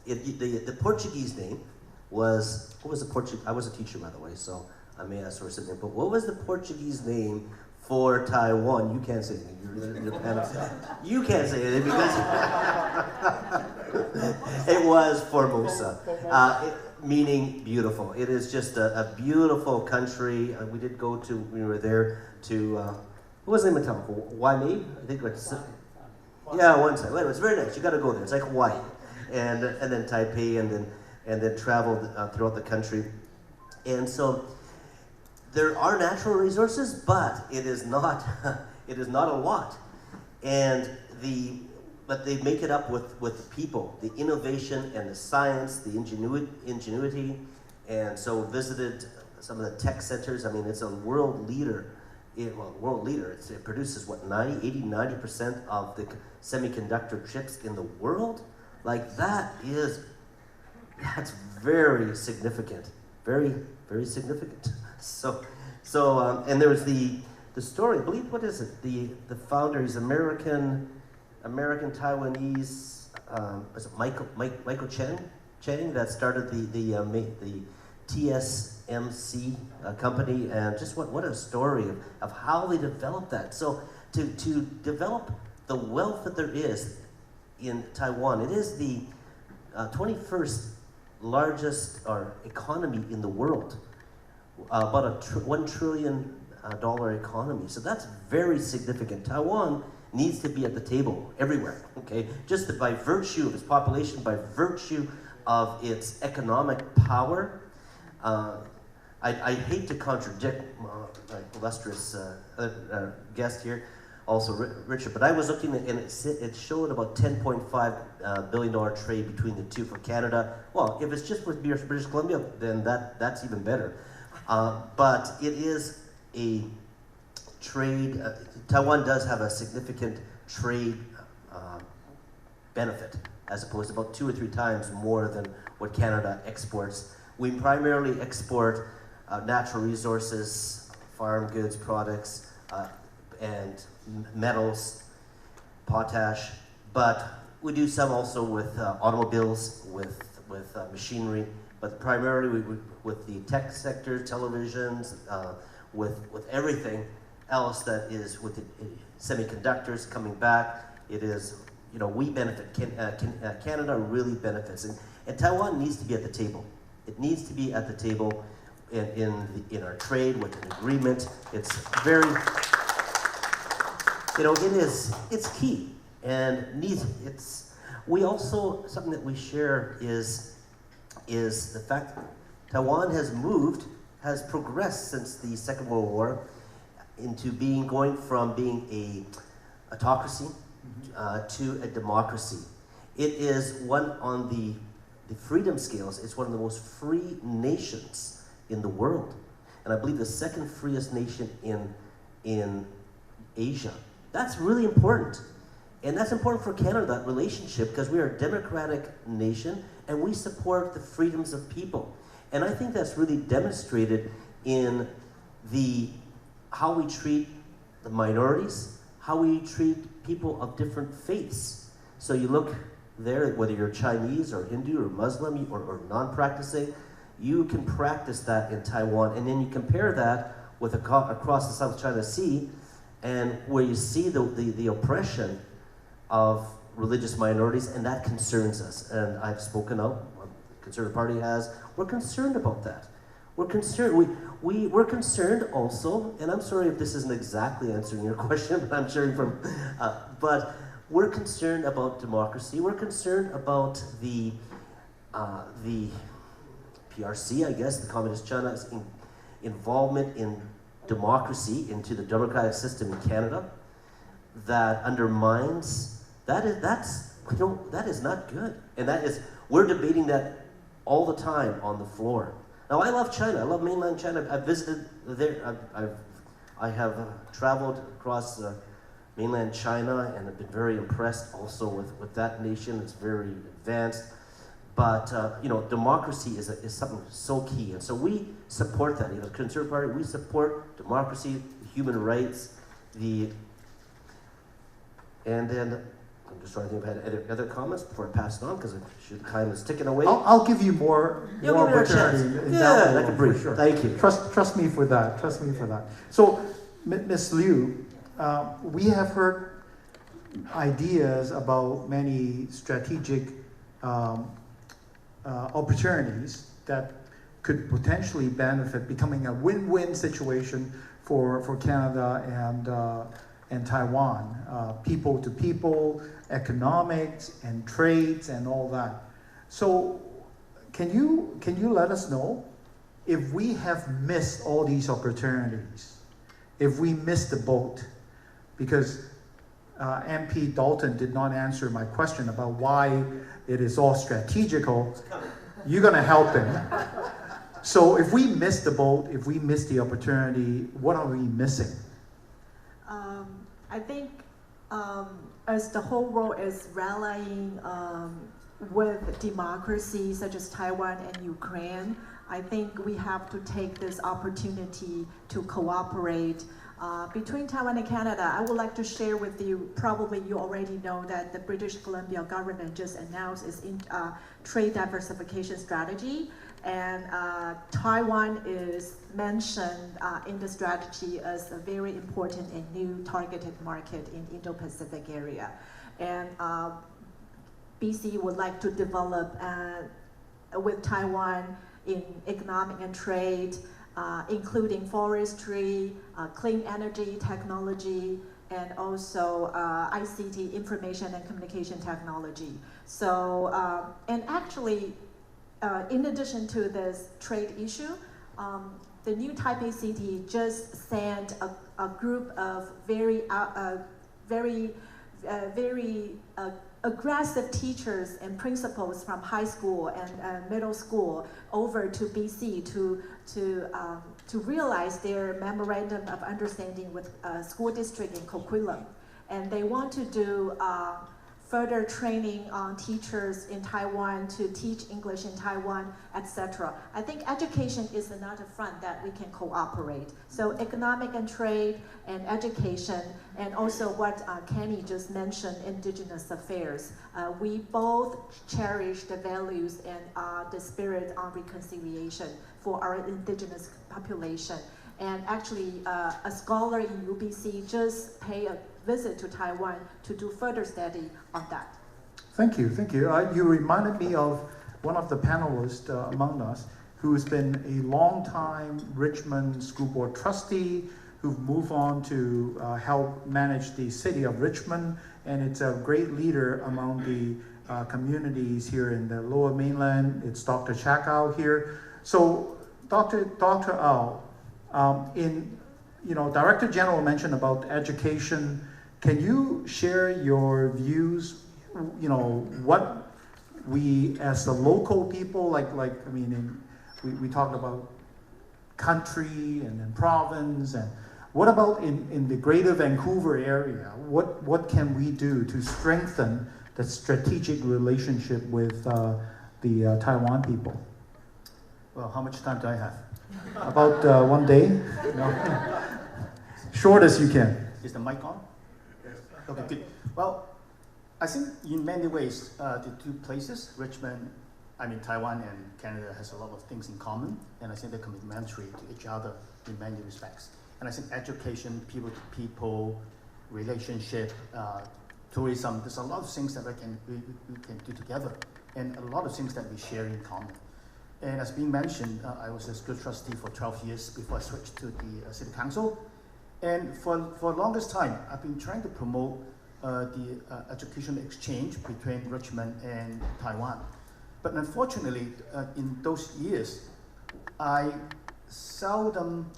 the Portuguese name was, what was the Portuguese, I was a teacher by the way, so I may ask for something, but what was the Portuguese name for Taiwan? You can't say anything. You're you can't say anything because it was Formosa, meaning beautiful. It is just a beautiful country. We did go to, we were there to, what was the name of town? Hawaii? I think it's, yeah, one time. Anyway, it's very nice. You got to go there. It's like Hawaii, and then Taipei, and then traveled throughout the country, and so. There are natural resources, but it is not a lot. But they make it up with the people, the innovation and the science, the ingenuity. And so visited some of the tech centers. I mean, it's a world leader. It produces what, 90% of the semiconductor chips in the world? Like that's very significant. Very, very significant. So, and there was the story. I believe, what is it? The founder, he's American Taiwanese. Was it Michael Chang that started the TSMC company, and just what a story of how they developed that. So to develop the wealth that there is in Taiwan, it is the 21st largest economy in the world. About a $1 trillion economy. So that's very significant. Taiwan needs to be at the table everywhere, okay? Just by virtue of its population, by virtue of its economic power. I hate to contradict my illustrious guest here, also Richard, but I was looking at, and it showed about $10.5 billion trade between the two for Canada. Well, if it's just with British Columbia, then that's even better. But it is a trade, Taiwan does have a significant trade benefit, as opposed to about 2 or 3 times more than what Canada exports. We primarily export natural resources, farm goods, products, and metals, potash, but we do some also with automobiles, with machinery, but primarily with the tech sector, televisions, with everything else that is with the semiconductors coming back. It is, you know, we benefit. Canada really benefits, and Taiwan needs to be at the table. It needs to be at the table in our trade with an agreement. It's very, you know, it's key and needs. We also, something that we share is the fact that Taiwan has progressed since the Second World War into going from being a autocracy to a democracy. It is one on the freedom scales. It's one of the most free nations in the world, and I believe the second freest nation in Asia. That's really important, and that's important for Canada, that relationship, because we are a democratic nation and we support the freedoms of people. And I think that's really demonstrated in how we treat the minorities, how we treat people of different faiths. So you look there, whether you're Chinese or Hindu or Muslim or non-practicing, you can practice that in Taiwan, and then you compare that with across the South China Sea, and where you see the oppression of religious minorities, and that concerns us. And I've spoken out, the Conservative Party has, we're concerned about that. We're concerned, we're concerned also, and I'm sorry if this isn't exactly answering your question, but I'm sharing from, but we're concerned about democracy. We're concerned about the PRC, I guess, the Communist China's involvement in democracy, into the democratic system in Canada, that undermines, that is not good. And we're debating that all the time on the floor. Now, I love China. I love mainland China. I've visited there. I have traveled across mainland China, and have been very impressed also with that nation. It's very advanced. But you know, democracy is something so key, and so we support that. You know, the Conservative Party, we support democracy, human rights, and then I'm just trying to think if I had other comments before I pass it on, because time is ticking away. I'll give you more opportunity. Yeah, I can breathe. Sure. Thank you. Trust me for that. Trust me for that. So, Ms. Liu, we have heard ideas about many strategic opportunities that could potentially benefit, becoming a win-win situation for Canada and Taiwan, people to people, economics and trades and all that. So can you let us know if we have missed all these opportunities, if we missed the boat? Because MP Dalton did not answer my question about why it is all strategical. You're going to help him. So if we miss the boat, if we miss the opportunity, what are we missing? I think as the whole world is rallying with democracy such as Taiwan and Ukraine, I think we have to take this opportunity to cooperate between Taiwan and Canada. I would like to share with you, probably you already know that the British Columbia government just announced its trade diversification strategy, and Taiwan is mentioned in the strategy as a very important and new targeted market in Indo-Pacific area. And BC would like to develop with Taiwan in economic and trade, including forestry, clean energy technology, and also ICT, information and communication technology. So, and actually, in addition to this trade issue, the new Taipei city just sent a group of very aggressive teachers and principals from high school and middle school over to BC to to realize their memorandum of understanding with school district in Coquitlam. And they want to do further training on teachers in Taiwan to teach English in Taiwan, etc. I think education is another front that we can cooperate. So economic and trade and education, and also what Kenny just mentioned, indigenous affairs. We both cherish the values and the spirit of reconciliation for our indigenous population. And actually, a scholar in UBC just paid a visit to Taiwan to do further study on that. Thank you, thank you. You reminded me of one of the panelists among us who's been a long-time Richmond School Board trustee, who've moved on to help manage the city of Richmond, and it's a great leader among the communities here in the Lower Mainland. It's Dr. Chakao here. So, Dr. Au, Director General mentioned about education. Can you share your views? What we as the local people, we talked about country and then province, and what about in the Greater Vancouver area? What can we do to strengthen the strategic relationship with the Taiwan people? Well, how much time do I have? About 1 day. No. Short as you can. Is the mic on? Yes. Okay, good. Well, I think in many ways, the two places, Taiwan and Canada has a lot of things in common, and I think they're complementary to each other in many respects. And I think education, people to people, relationship, tourism, there's a lot of things that we can do together, and a lot of things that we share in common. And as being mentioned, I was a school trustee for 12 years before I switched to the city council. And for the longest time, I've been trying to promote the educational exchange between Richmond and Taiwan. But unfortunately, in those years, I seldom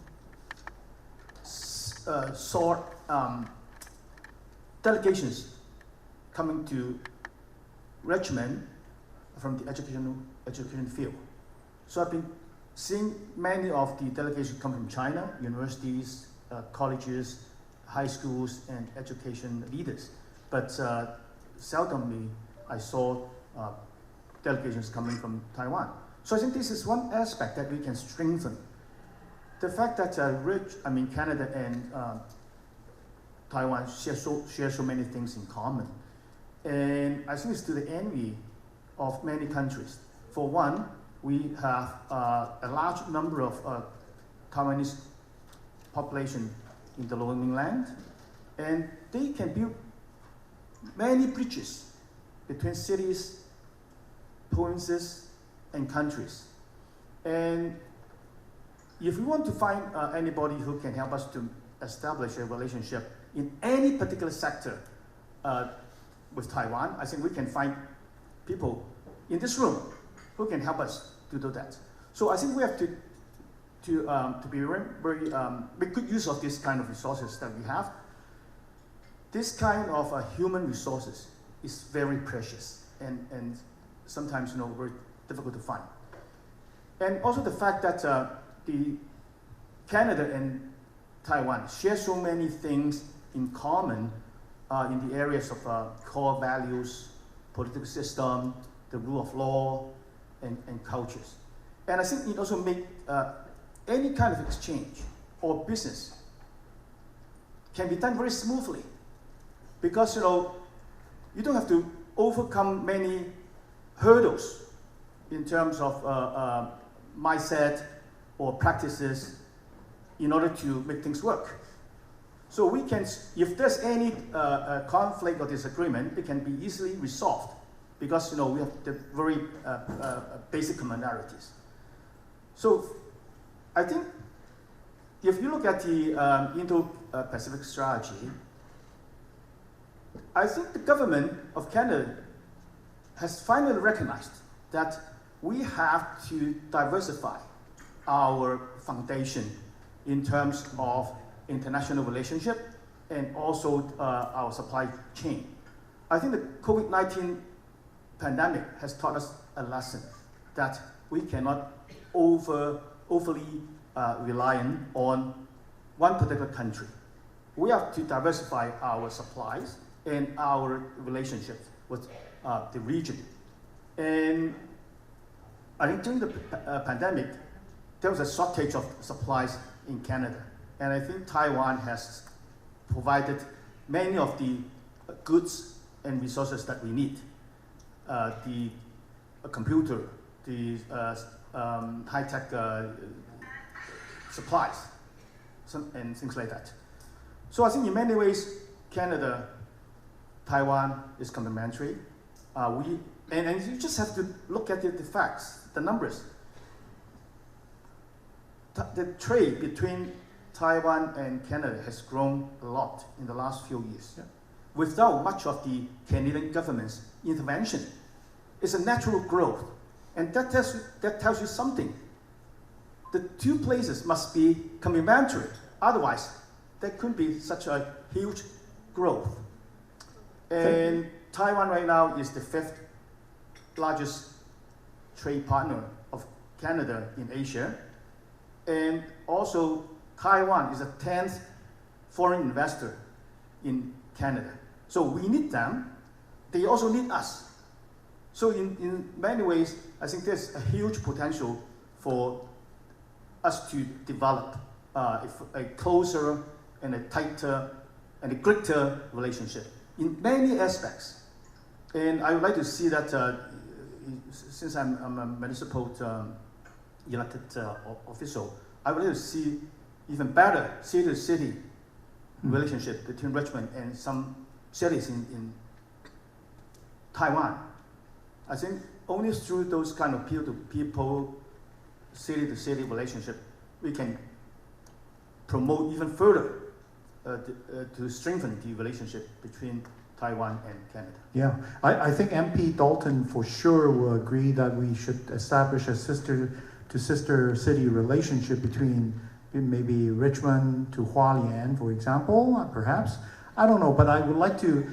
saw delegations coming to Richmond from the education field. So I've been seeing many of the delegations come from China, universities, colleges, high schools, and education leaders. But seldomly I saw delegations coming from Taiwan. So I think this is one aspect that we can strengthen. The fact that Canada and Taiwan share so many things in common. And I think it's to the envy of many countries. For one, we have a large number of Taiwanese population in the Lower Mainland, and they can build many bridges between cities, provinces, and countries. And if we want to find anybody who can help us to establish a relationship in any particular sector with Taiwan, I think we can find people in this room who can help us to do that. So I think we have to be very make good use of this kind of resources that we have. This kind of human resources is very precious and sometimes very difficult to find. And also the fact that the Canada and Taiwan share so many things in common in the areas of core values, political system, the rule of law, and cultures. And I think it also makes any kind of exchange or business can be done very smoothly, because you don't have to overcome many hurdles in terms of mindset or practices in order to make things work. So we can, if there's any conflict or disagreement, it can be easily resolved, because we have the very basic commonalities. So I think if you look at the Indo-Pacific Strategy, I think the government of Canada has finally recognized that we have to diversify our foundation in terms of international relationship and also our supply chain. I think the COVID-19 pandemic has taught us a lesson that we cannot overly reliant on one particular country. We have to diversify our supplies and our relationships with the region. And I think during the pandemic, there was a shortage of supplies in Canada. And I think Taiwan has provided many of the goods and resources that we need. The computer, the high-tech supplies, and things like that. So I think in many ways, Canada, Taiwan is complementary. And you just have to look at the facts, the numbers. The trade between Taiwan and Canada has grown a lot in the last few years. Yeah. Without much of the Canadian government's intervention. It's a natural growth. And that tells you something. The two places must be complementary. Otherwise, there couldn't be such a huge growth. And Taiwan right now is the 5th largest trade partner of Canada in Asia. And also, Taiwan is the 10th foreign investor in Canada. So we need them. They also need us. So in many ways, I think there's a huge potential for us to develop a closer and a tighter and a greater relationship in many aspects. And I would like to see that, since I'm a municipal elected official, I would like to see even better city-to-city relationship between Richmond and some cities in Taiwan. I think only through those kind of people-to-people, city-to-city relationship, we can promote even further to strengthen the relationship between Taiwan and Canada. Yeah, I think MP Dalton for sure will agree that we should establish a sister-to-sister city relationship between maybe Richmond to Hualien, for example, perhaps. I don't know, but I would like to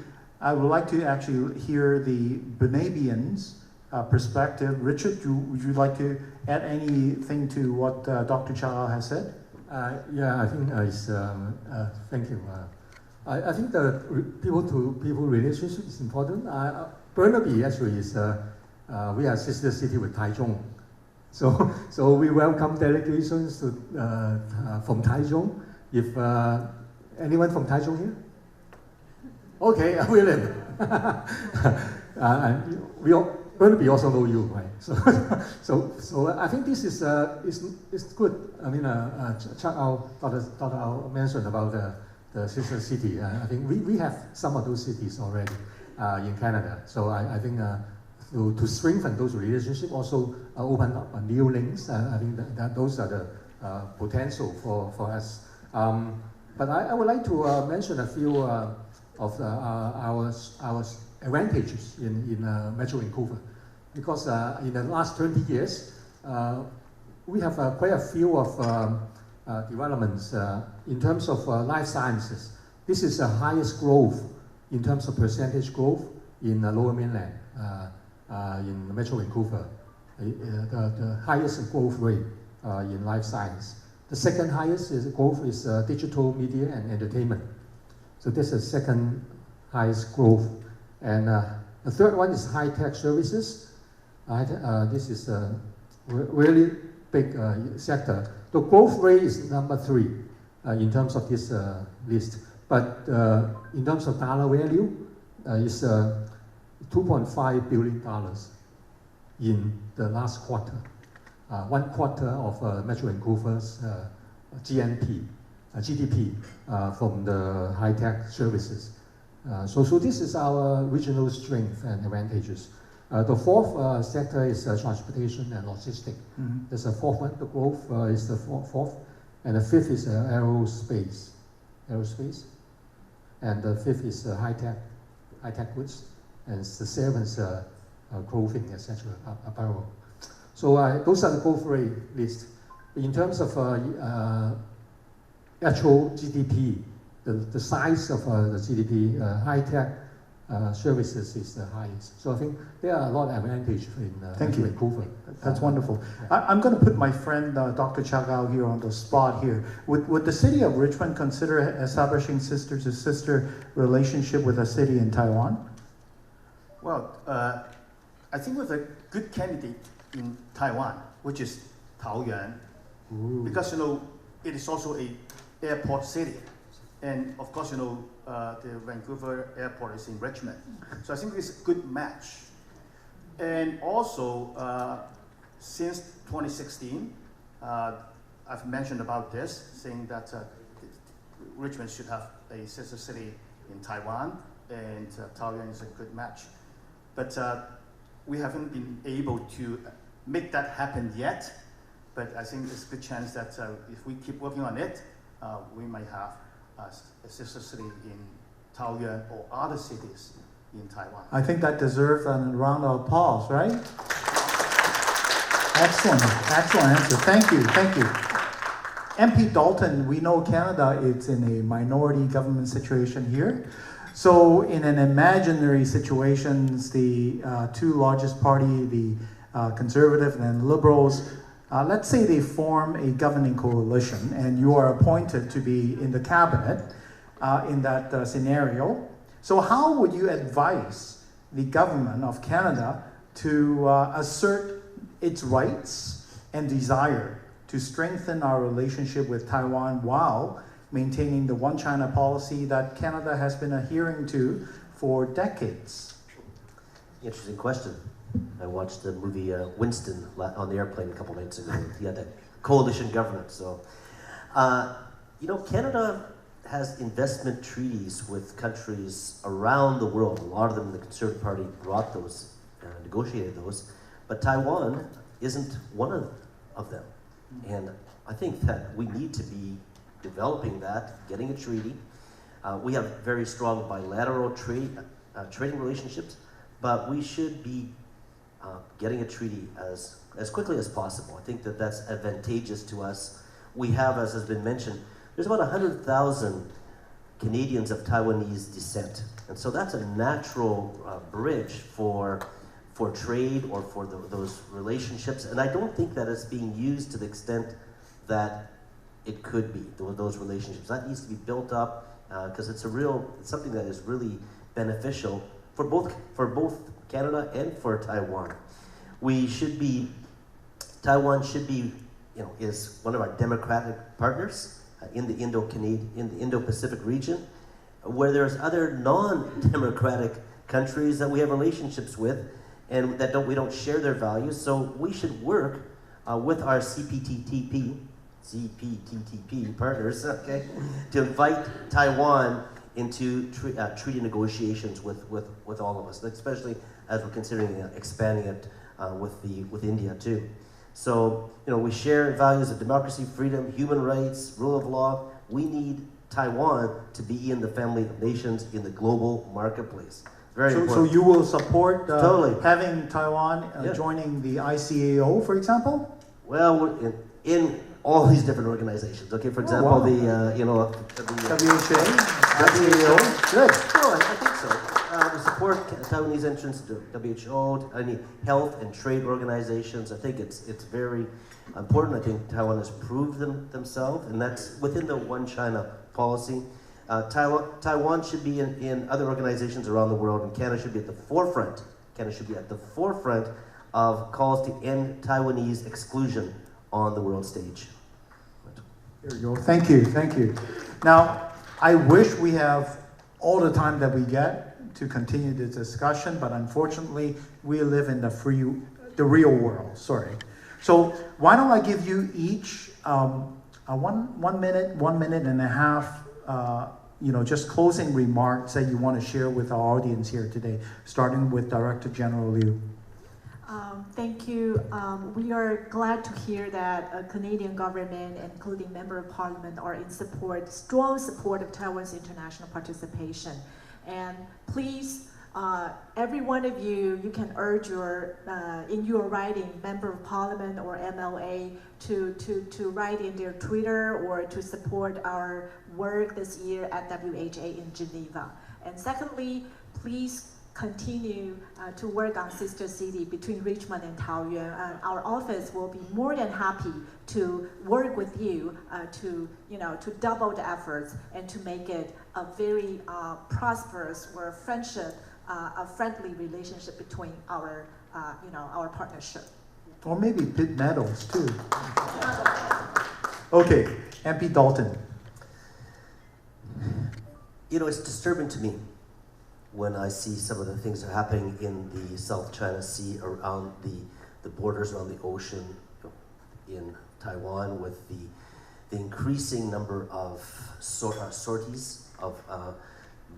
actually hear the Banabians' perspective. Richard, would you like to add anything to what Dr. Chiu has said? Yeah, I think thank you. I think the people-to-people relationship is important. Burnaby actually is, we are sister city with Taichung. So we welcome delegations from Taichung. If anyone from Taichung here? Okay, William. Burnaby also know you, right? So I think this is good. I mean, Dr. mentioned about the sister city. I think we have some of those cities already in Canada. So I think to strengthen those relationships, also open up new links. I think that those are the potential for us. But I would like to mention a few of our advantages in Metro Vancouver, because in the last 20 years, we have quite a few of developments in terms of life sciences. This is the highest growth in terms of percentage growth in the Lower Mainland, in Metro Vancouver. The highest growth rate in life science. The second highest growth is digital media and entertainment. So this is the second highest growth. And the third one is high-tech services. This is a really big sector. The growth rate is number 3 in terms of this list. But in terms of dollar value, it's $2.5 billion in the last quarter. 1 quarter of Metro Vancouver's GDP from the high-tech services. So this is our regional strength and advantages. The fourth sector is transportation and logistics. There's a fourth one. The growth is the fourth. And the fifth is aerospace. And the fifth is high-tech goods. And the seventh is clothing, etc., apparel. So those are the growth rate list. In terms of actual GDP, the size of the GDP, high-tech services is the highest. So I think there are a lot of advantages in Thank you. Vancouver. That's wonderful. I'm going to put my friend Dr. Chagao here on the spot here. Would the city of Richmond consider establishing sister-to-sister relationship with a city in Taiwan? Well, I think we have a good candidate in Taiwan, which is Taoyuan, because it is also a airport city, and of course the Vancouver airport is in Richmond, so I think it's a good match. And also since 2016, I've mentioned about this, saying that Richmond should have a sister city in Taiwan, and Taoyuan is a good match. But we haven't been able to make that happen yet. But I think there's a good chance that if we keep working on it, we might have a sister city in Taoyuan or other cities in Taiwan. I think that deserves a round of applause, right? Excellent answer. Thank you. MP Dalton, we know Canada is in a minority government situation here. So in an imaginary situation, the two largest party, the Conservative and Liberals, let's say they form a governing coalition and you are appointed to be in the cabinet in that scenario. So how would you advise the government of Canada to assert its rights and desire to strengthen our relationship with Taiwan while maintaining the One China policy that Canada has been adhering to for decades? Interesting question. I watched the movie Winston on the airplane a couple nights ago. He had a coalition government. So, Canada has investment treaties with countries around the world. A lot of them, the Conservative Party brought those, negotiated those. But Taiwan isn't one of them. And I think that we need to be developing that, getting a treaty. We have very strong bilateral trading relationships, but we should be getting a treaty as quickly as possible. I think that that's advantageous to us. We have, as has been mentioned, there's about 100,000 Canadians of Taiwanese descent. And so that's a natural bridge for trade or for those relationships. And I don't think that it's being used to the extent that it could be, those relationships. That needs to be built up because it's something that is really beneficial for both Canada and for Taiwan. Taiwan should be, is one of our democratic partners in the Indo-Pacific region, where there's other non-democratic countries that we have relationships with and that we don't share their values. So we should work with our CPTPP partners, okay, to invite Taiwan into treaty negotiations with all of us, especially as we're considering expanding it with India too. So, we share values of democracy, freedom, human rights, rule of law. We need Taiwan to be in the family of nations in the global marketplace. Very important. So you will support totally having Taiwan joining the ICAO, for example? Well, we're in all these different organizations. Okay, for example, the WHA, ICAO. Good. No, I think so. We support Taiwanese entrance to WHO, any health and trade organizations. I think it's very important. I think Taiwan has proved themselves, and that's within the One China policy. Taiwan should be in other organizations around the world, and Canada should be at the forefront. Canada should be at the forefront of calls to end Taiwanese exclusion on the world stage. There you go. Thank you. Now, I wish we have all the time that we get to continue the discussion, but unfortunately, we live in the real world. Sorry. So why don't I give you each 1 minute and a half, just closing remarks that you want to share with our audience here today, starting with Director General Liu. Thank you. We are glad to hear that Canadian government, including Member of Parliament, are in strong support of Taiwan's international participation. And please, every one of you can urge in your writing, Member of Parliament or MLA to write in their Twitter or to support our work this year at WHA in Geneva. And secondly, please continue to work on sister city between Richmond and Taoyuan. Our office will be more than happy to work with you to double the efforts and to make it a very prosperous or a friendly relationship between our partnership. Or maybe pit medals too. Okay, MP Dalton. It's disturbing to me when I see some of the things that are happening in the South China Sea, around the borders, around the ocean, in Taiwan, with the increasing number of sorties of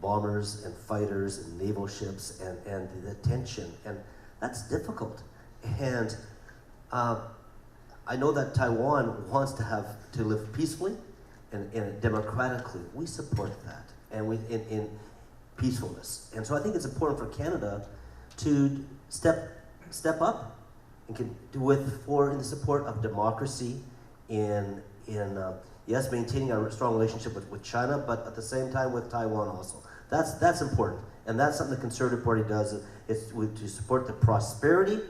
bombers and fighters and naval ships, and the tension, and that's difficult. And I know that Taiwan wants to live peacefully and democratically. We support that, and in peacefulness. And so I think it's important for Canada to step up and in the support of democracy, in yes, maintaining a strong relationship with China, but at the same time with Taiwan also. That's important, and that's something the Conservative Party does. Is to support the prosperity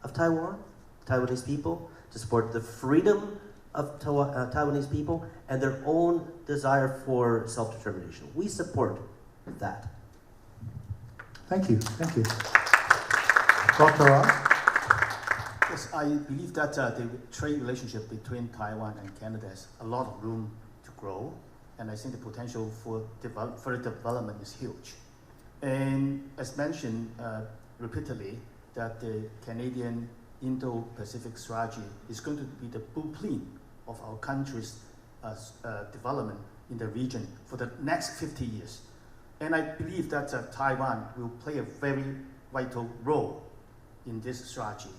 of Taiwanese people, to support the freedom of Taiwanese people, and their own desire for self-determination. We support that. Thank you. Dr. Ross? Yes, I believe that the trade relationship between Taiwan and Canada has a lot of room to grow, and I think the potential for further development is huge. And as mentioned repeatedly, that the Canadian Indo-Pacific Strategy is going to be the blueprint of our country's development in the region for the next 50 years. And I believe that Taiwan will play a very vital role in this strategy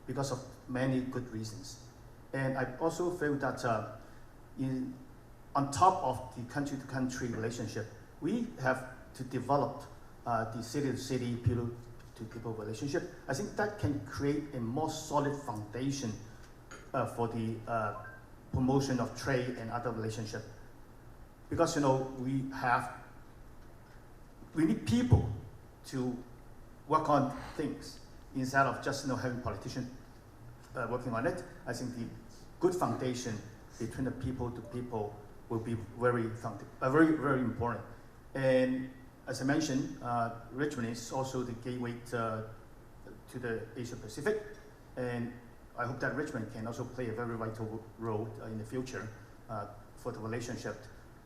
because of many good reasons. And I also feel that on top of the country-to-country relationship, we have to develop the city-to-city, people-to-people relationship. I think that can create a more solid foundation for the promotion of trade and other relationship. Because we need people to work on things instead of just having politicians working on it. I think the good foundation between the people to people will be very, very important. And as I mentioned, Richmond is also the gateway to the Asia Pacific, and I hope that Richmond can also play a very vital role in the future for the relationship,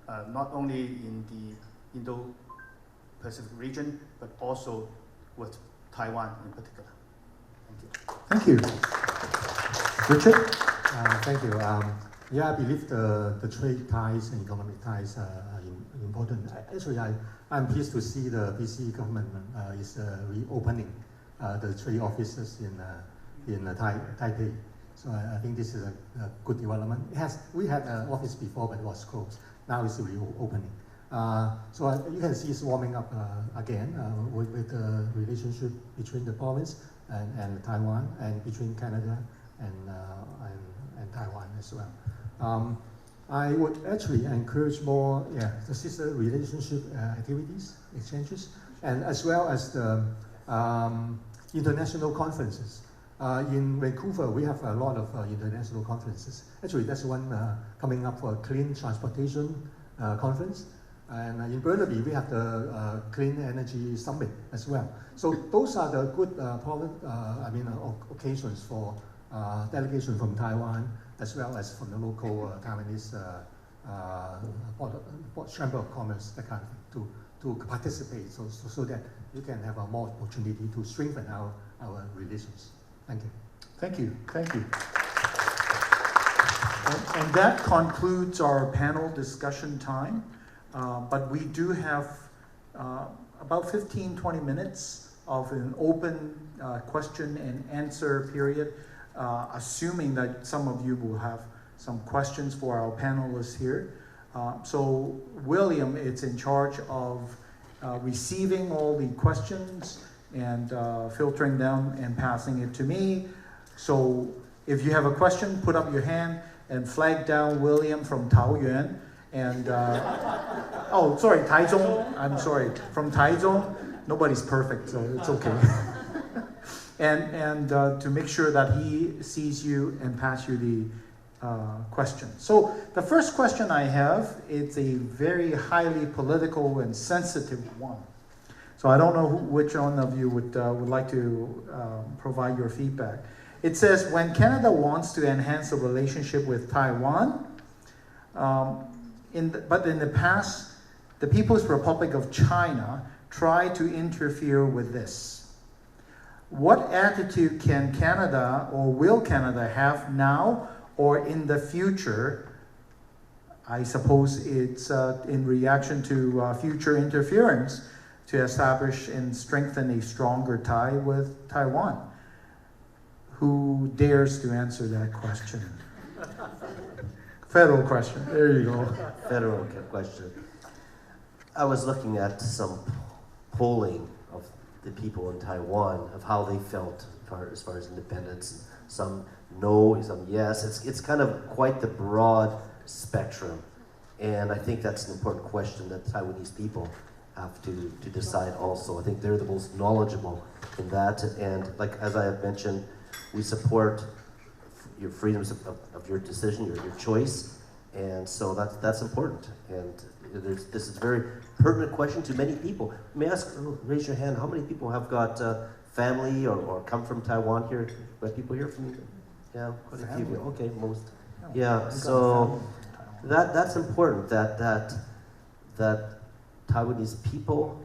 not only in the Indo-Pacific region, but also with Taiwan in particular. Thank you. Richard? Thank you. I believe the trade ties and economic ties are important. Actually, I'm pleased to see the BC government is reopening the trade offices in Taipei. So I think this is a good development. We had an office before, but it was closed. Now it's reopening. So you can see it's warming up again with the relationship between the province and Taiwan, and between Canada and Taiwan as well. I would actually encourage more the sister relationship activities, exchanges, and as well as the international conferences. In Vancouver, we have a lot of international conferences. Actually, that's one coming up for a clean transportation conference. And in Burnaby, we have the Clean Energy Summit as well. So those are the good occasions for delegation from Taiwan, as well as from the local Taiwanese Chamber of Commerce, that kind of thing, to participate, so that you can have a more opportunity to strengthen our relations. Thank you. Thank you. Thank you. And that concludes our panel discussion time. But we do have about 15-20 minutes of an open question and answer period, assuming that some of you will have some questions for our panelists here. So William is in charge of receiving all the questions and filtering them and passing it to me. So if you have a question, put up your hand and flag down William from Taoyuan. And, Taichung, I'm sorry, from Taichung. Nobody's perfect, so it's okay. and to make sure that he sees you and pass you the question. So the first question I have, it's a very highly political and sensitive one. So I don't know which one of you would like to provide your feedback. It says, when Canada wants to enhance the relationship with Taiwan, but in the past, the People's Republic of China tried to interfere with this. What attitude can Canada or will Canada have now or in the future? I suppose it's in reaction to future interference to establish and strengthen a stronger tie with Taiwan. Who dares to answer that question? Federal question. There you go. Federal question. I was looking at some polling of the people in Taiwan, of how they felt as far as independence. Some no, some yes. It's kind of quite the broad spectrum. And I think that's an important question that Taiwanese people have to decide also. I think they're the most knowledgeable in that. And like, as I have mentioned, we support your freedoms of your decision, your choice. And so that's important. And this is a very pertinent question to many people. May I ask, raise your hand, how many people have got family or come from Taiwan here? Do people here from, yeah, quite a few. Okay, most. Yeah, so that's important, that Taiwanese people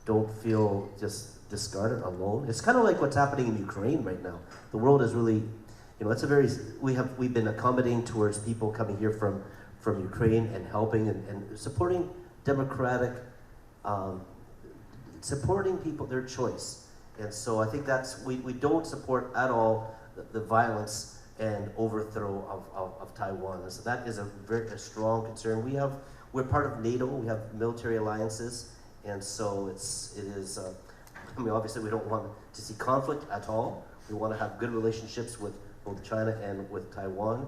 don't feel just discarded, alone. It's kind of like what's happening in Ukraine right now. The world is really, it's a very, we've been accommodating towards people coming here from Ukraine and helping and supporting democratic, supporting people, their choice. And so I think we don't support at all the violence and overthrow of Taiwan. And so that is a very strong concern. We're part of NATO, we have military alliances, and so it is, obviously we don't want to see conflict at all. We want to have good relationships with both China and with Taiwan.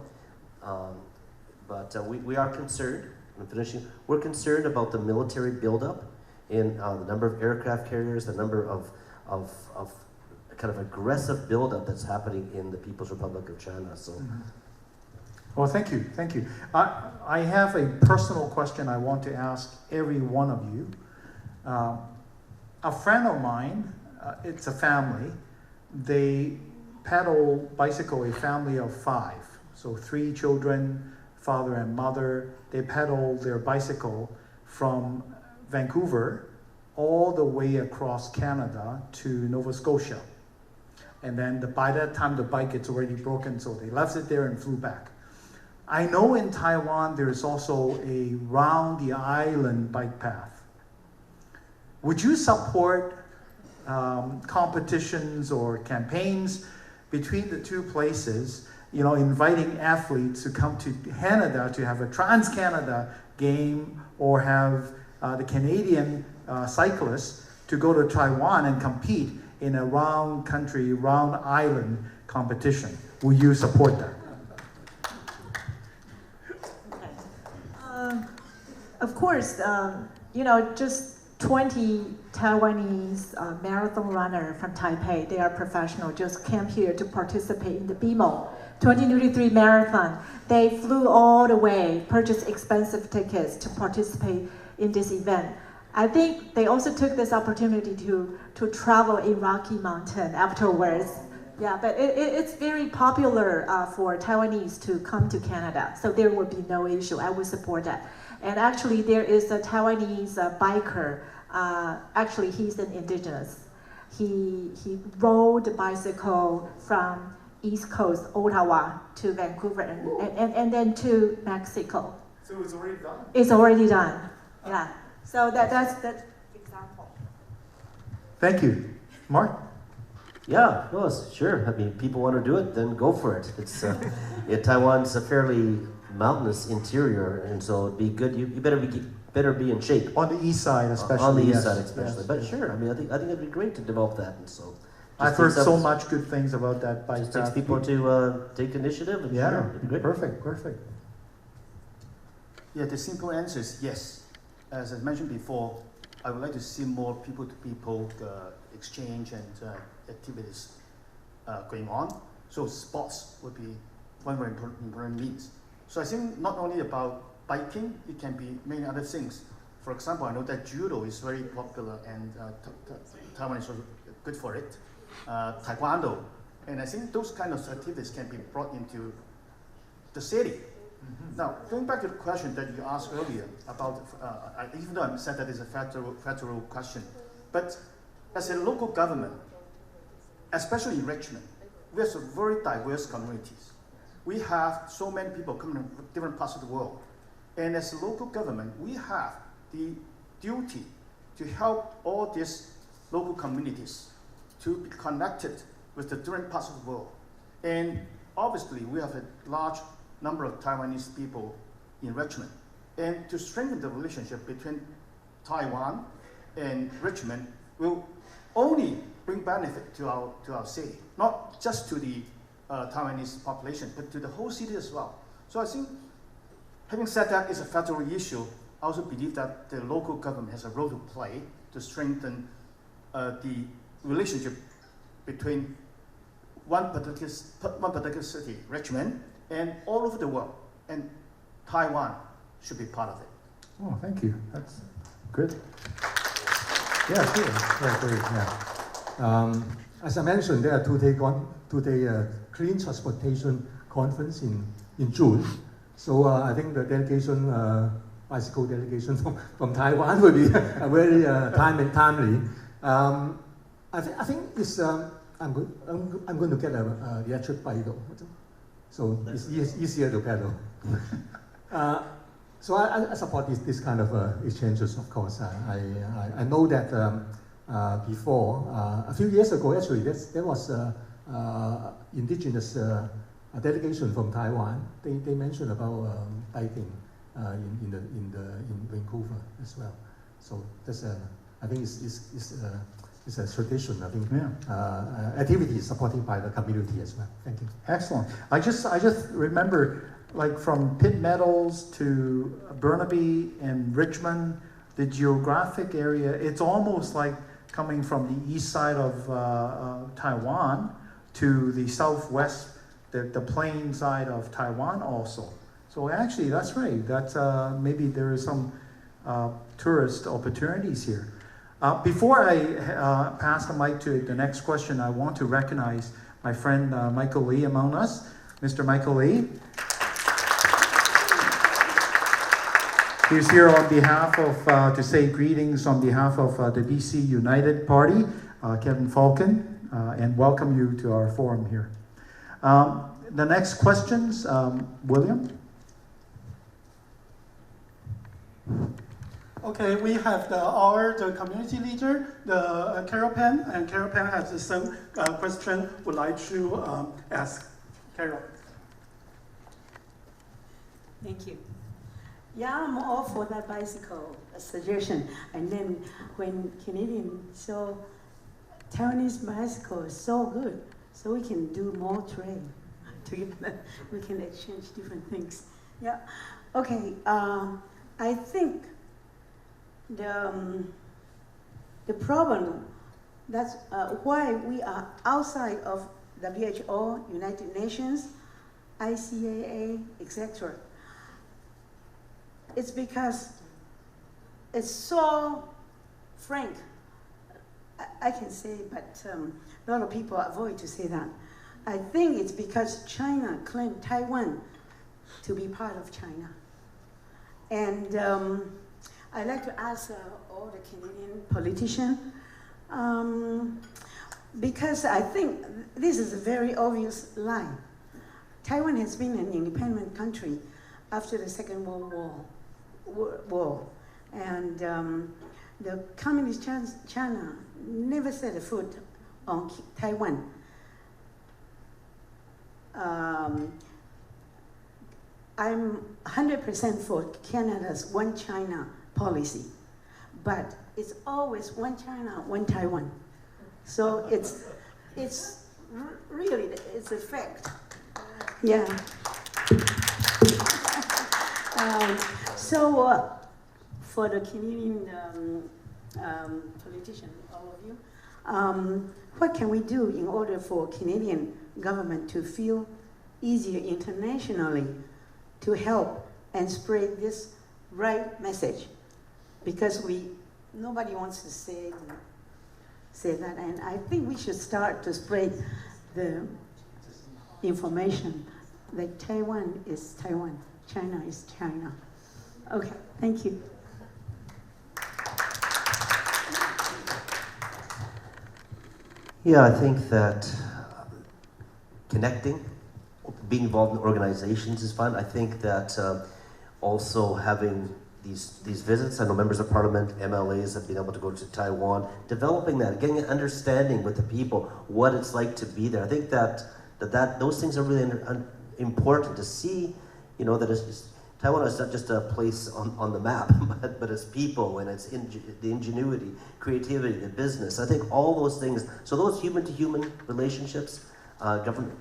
But we are concerned, I'm finishing, we're concerned about the military buildup in the number of aircraft carriers, the number of kind of aggressive buildup that's happening in the People's Republic of China. So. Well, thank you. I have a personal question I want to ask every one of you. A friend of mine, it's a family, they pedal bicycle, a family of 5. So 3 children, father and mother, they pedal their bicycle from Vancouver all the way across Canada to Nova Scotia. And then by that time the bike gets already broken, so they left it there and flew back. I know in Taiwan there is also a round the island bike path. Would you support competitions or campaigns between the two places, inviting athletes to come to Canada to have a Trans-Canada game, or have the Canadian cyclists to go to Taiwan and compete in a round country, round island competition? Will you support that? Of course, just 20 Taiwanese marathon runner from Taipei, they are professional, just came here to participate in the BMO 2023 marathon. They flew all the way, purchased expensive tickets to participate in this event. I think they also took this opportunity to travel in Rocky Mountain afterwards. Yeah, but it's very popular for Taiwanese to come to Canada, so there will be no issue. I would support that. And actually, there is a Taiwanese biker. Actually, he's an indigenous. He rode the bicycle from East Coast, Ottawa, to Vancouver, and then to Mexico. So it's already done? It's already done, yeah. So that's example. Thank you. Mark? Yeah, no, sure. I mean, people want to do it, then go for it. It's Taiwan's a fairly mountainous interior, and so it'd be good. You better be in shape. On the east side, especially. On the east side, especially. Yes, but sure, I mean, I think it'd be great to develop that, and so. I've heard so much good things about that bike path. Takes people to take initiative. And yeah, sure, it'd be great. Perfect. Yeah, the simple answer is yes. As I mentioned before, I would like to see more people-to-people exchange and activities going on. So sports would be one very important means. So I think not only about biking, it can be many other things. For example, I know that judo is very popular and Taiwan is also good for it. Taekwondo. And I think those kind of activities can be brought into the city. Mm-hmm. Now, going back to the question that you asked earlier about, even though I said that it's a federal question, but as a local government, especially in Richmond, we have some very diverse communities. We have so many people coming from different parts of the world. And as a local government, we have the duty to help all these local communities to be connected with the different parts of the world. And obviously, we have a large number of Taiwanese people in Richmond. And to strengthen the relationship between Taiwan and Richmond will only bring benefit to our city, not just to the Taiwanese population, but to the whole city as well. So I think, having said that, it's a federal issue. I also believe that the local government has a role to play to strengthen the relationship between one particular city, Richmond, and all over the world. And Taiwan should be part of it. Oh, thank you. That's good. Yeah, sure. Yeah, great. Yeah. As I mentioned, there are two-day clean transportation conference in June. So I think the delegation, bicycle delegation from Taiwan will be very timely. I think it's I'm going to get a electric bike though, so it's easier to pedal. So I support this kind of exchanges, of course. I know that before, a few years ago actually, there was indigenous delegation from Taiwan. They mentioned about biking in Vancouver as well. So that's I think it's a tradition. I think activity is supported by the community as well. Thank you. Excellent. I just remember, like from Pitt Meadows to Burnaby and Richmond, the geographic area, it's almost like coming from the east side of Taiwan to the southwest, the plain side of Taiwan also. So actually, that's right. That's maybe there is some tourist opportunities here. Before I pass the mic to the next question, I want to recognize my friend Michael Lee among us. Mr. Michael Lee. He's here on behalf of, to say greetings on behalf of the BC United Party, Kevin Falcon, and welcome you to our forum here. The next questions, William. Okay, we have the community leader, the Carol Pan, and Carol Pan has the same question would like to ask. Carol. Thank you. Yeah, I'm all for that bicycle suggestion. And then when Canadian saw Taiwanese bicycle is so good, so we can do more trade together. We can exchange different things. Yeah. Okay. I think the problem that's why we are outside of WHO, United Nations, ICAA, etc. It's because it's so frank. I can say, but a lot of people avoid to say that. I think it's because China claimed Taiwan to be part of China. And I'd like to ask all the Canadian politicians, because I think this is a very obvious lie. Taiwan has been an independent country after the Second World War. And the Communist China never set a foot on Taiwan. I'm 100% for Canada's One China policy, but it's always one China, one Taiwan. So it's really, it's a fact. Yeah. So for the Canadian politicians, all of you. What can we do in order for Canadian government to feel easier internationally to help and spread this right message? Because nobody wants to say that, and I think we should start to spread the information that Taiwan is Taiwan, China is China. Okay, thank you. Yeah, I think that connecting, being involved in organizations is fun. I think that also having these visits, I know members of parliament, MLAs have been able to go to Taiwan, developing that, getting an understanding with the people, what it's like to be there. I think that those things are really important to see, you know, that Taiwan is not just a place on the map, but it's people, and it's the ingenuity, creativity, the business. I think all those things, so those human-to-human relationships, government,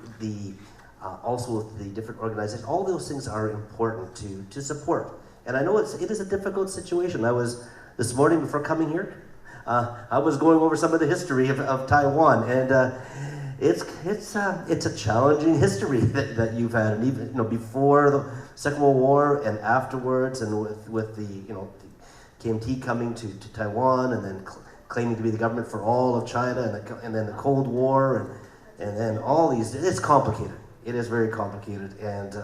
also with the different organizations, all those things are important to support. And I know it is a difficult situation. I was, this morning before coming here, I was going over some of the history of Taiwan, and it's a challenging history that you've had, and even, you know, before the Second World War and afterwards, and with the, you know, the KMT coming to Taiwan, and then claiming to be the government for all of China, and then the Cold War, and then all these. It's complicated. It is very complicated, and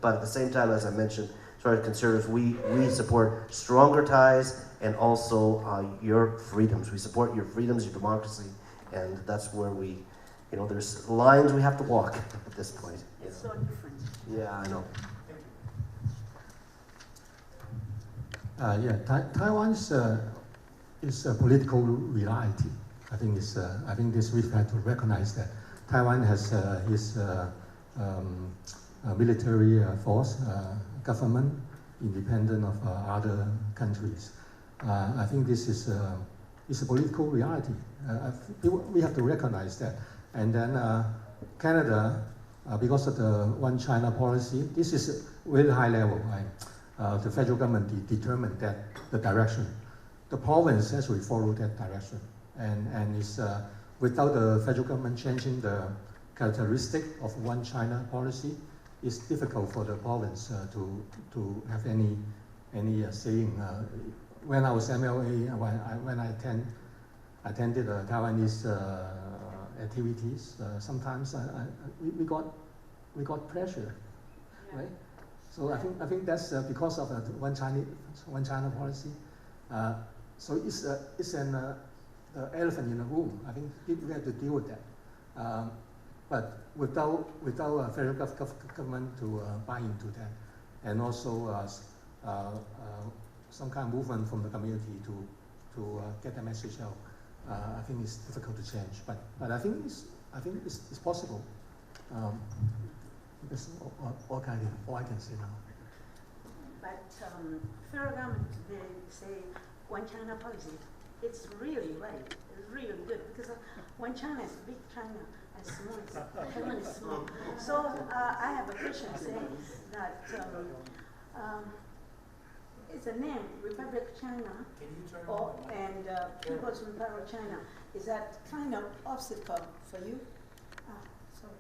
but at the same time, as I mentioned, as far as conservatives, we support stronger ties and also your freedoms. We support your freedoms, your democracy, and that's where we, you know, there's lines we have to walk at this point. It's so different. Yeah, I know. Taiwan is a political reality. I think this we've had to recognize that Taiwan has its military force, government, independent of other countries. I think this is a political reality. We have to recognize that. And then Canada, because of the One China policy, this is very high level, right? The federal government determined that the direction. The province actually followed that direction. And it's, without the federal government changing the characteristic of One China policy, it's difficult for the province to have any saying. When I was MLA, when I attended Taiwanese activities, sometimes we got pressure, right? So I think that's because of the One China policy. So it's an elephant in the room. I think we have to deal with that. But without federal government to buy into that, and also some kind of movement from the community to get the message out, I think it's difficult to change. But I think it's possible. That's all I can say now. But federal government, they say One China policy. It's really right. It's really good because One China is big China and small. Taiwan is small. So I have a question saying that it's a name, Republic of China, and People's Republic of China. Is that kind of obstacle for you? Sorry.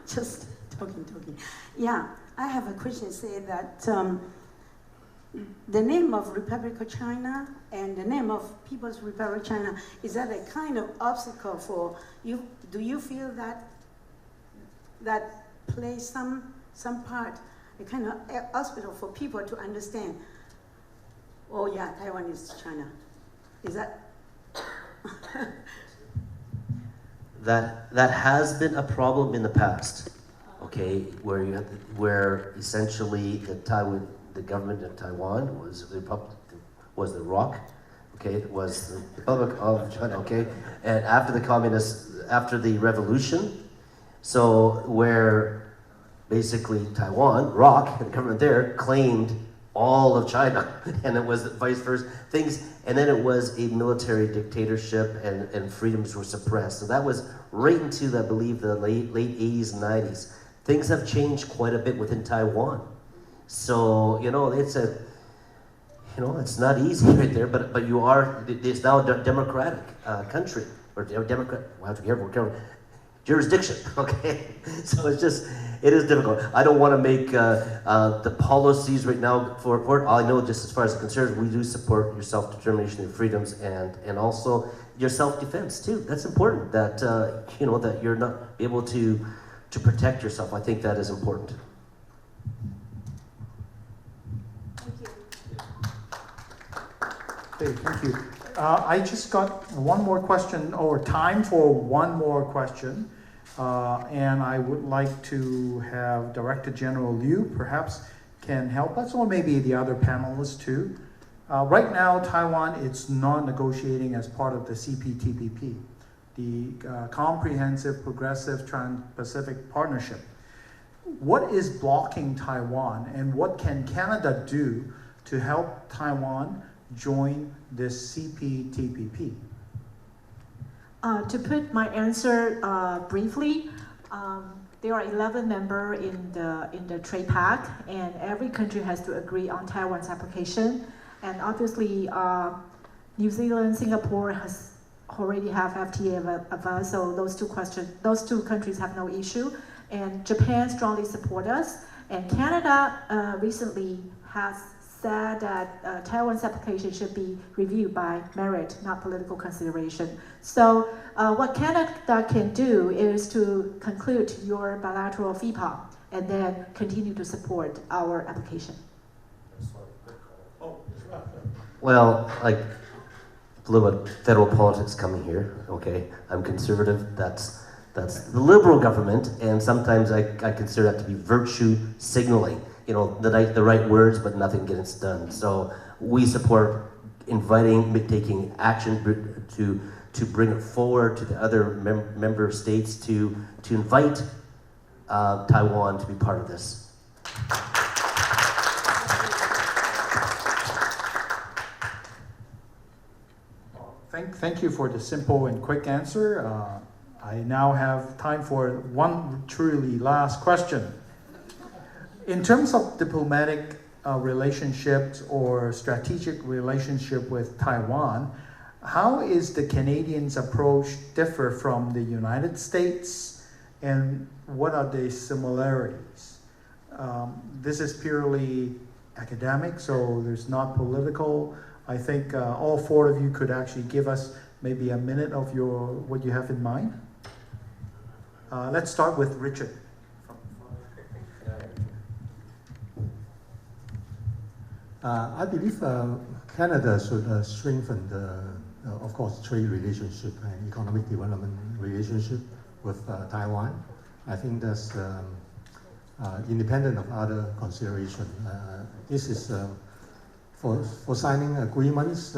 Just talking. Yeah, I have a question saying that the name of Republic of China and the name of People's Republic of China, is that a kind of obstacle for you? Do you feel that plays some part, a kind of obstacle for people to understand, oh yeah, Taiwan is China? Is that? That has been a problem in the past, okay, where essentially the government of Taiwan was the ROC, okay, it was the Republic of China, okay, and after the revolution, so where basically Taiwan, ROC, the government there, claimed all of China, and it was vice versa, and then it was a military dictatorship, and freedoms were suppressed. So that was right into, I believe, the late 80s and 90s. Things have changed quite a bit within Taiwan. So, you know, You know, it's not easy right there, but you are, it's now a democratic country, or democrat, well, I have to be careful, jurisdiction, okay? So it's just, it is difficult. I don't want to make the policies right now for it. I know just as far as concerns, we do support your self-determination and freedoms and also your self-defense too. That's important, that, you know, that you're not able to protect yourself. I think that is important. Okay, thank you. I just got one more question, or time for one more question. And I would like to have Director General Liu perhaps can help us, or maybe the other panelists too. Right now, Taiwan is not negotiating as part of the CPTPP, the Comprehensive Progressive Trans-Pacific Partnership. What is blocking Taiwan, and what can Canada do to help Taiwan join this CPTPP? To put my answer briefly, there are 11 members in the trade pact, and every country has to agree on Taiwan's application. And obviously, New Zealand, Singapore has already have FTA of us, so those two countries have no issue. And Japan strongly support us. And Canada recently has said that Taiwan's application should be reviewed by merit, not political consideration. So what Canada can do is to conclude your bilateral FIPA and then continue to support our application. Well, like a little bit of federal politics coming here, okay? I'm conservative, that's the Liberal government, and sometimes I consider that to be virtue signaling. You know, the right words, but nothing gets done. So we support inviting, taking action to bring it forward to the other member states to invite Taiwan to be part of this. Thank you for the simple and quick answer. I now have time for one truly last question. In terms of diplomatic relationships or strategic relationship with Taiwan, how is the Canadians' approach differ from the United States, and what are the similarities? This is purely academic, so there's not political. I think all four of you could actually give us maybe a minute of what you have in mind. Let's start with Richard. I believe Canada should strengthen of course, trade relationship and economic development relationship with Taiwan. I think that's independent of other consideration. This is for signing agreements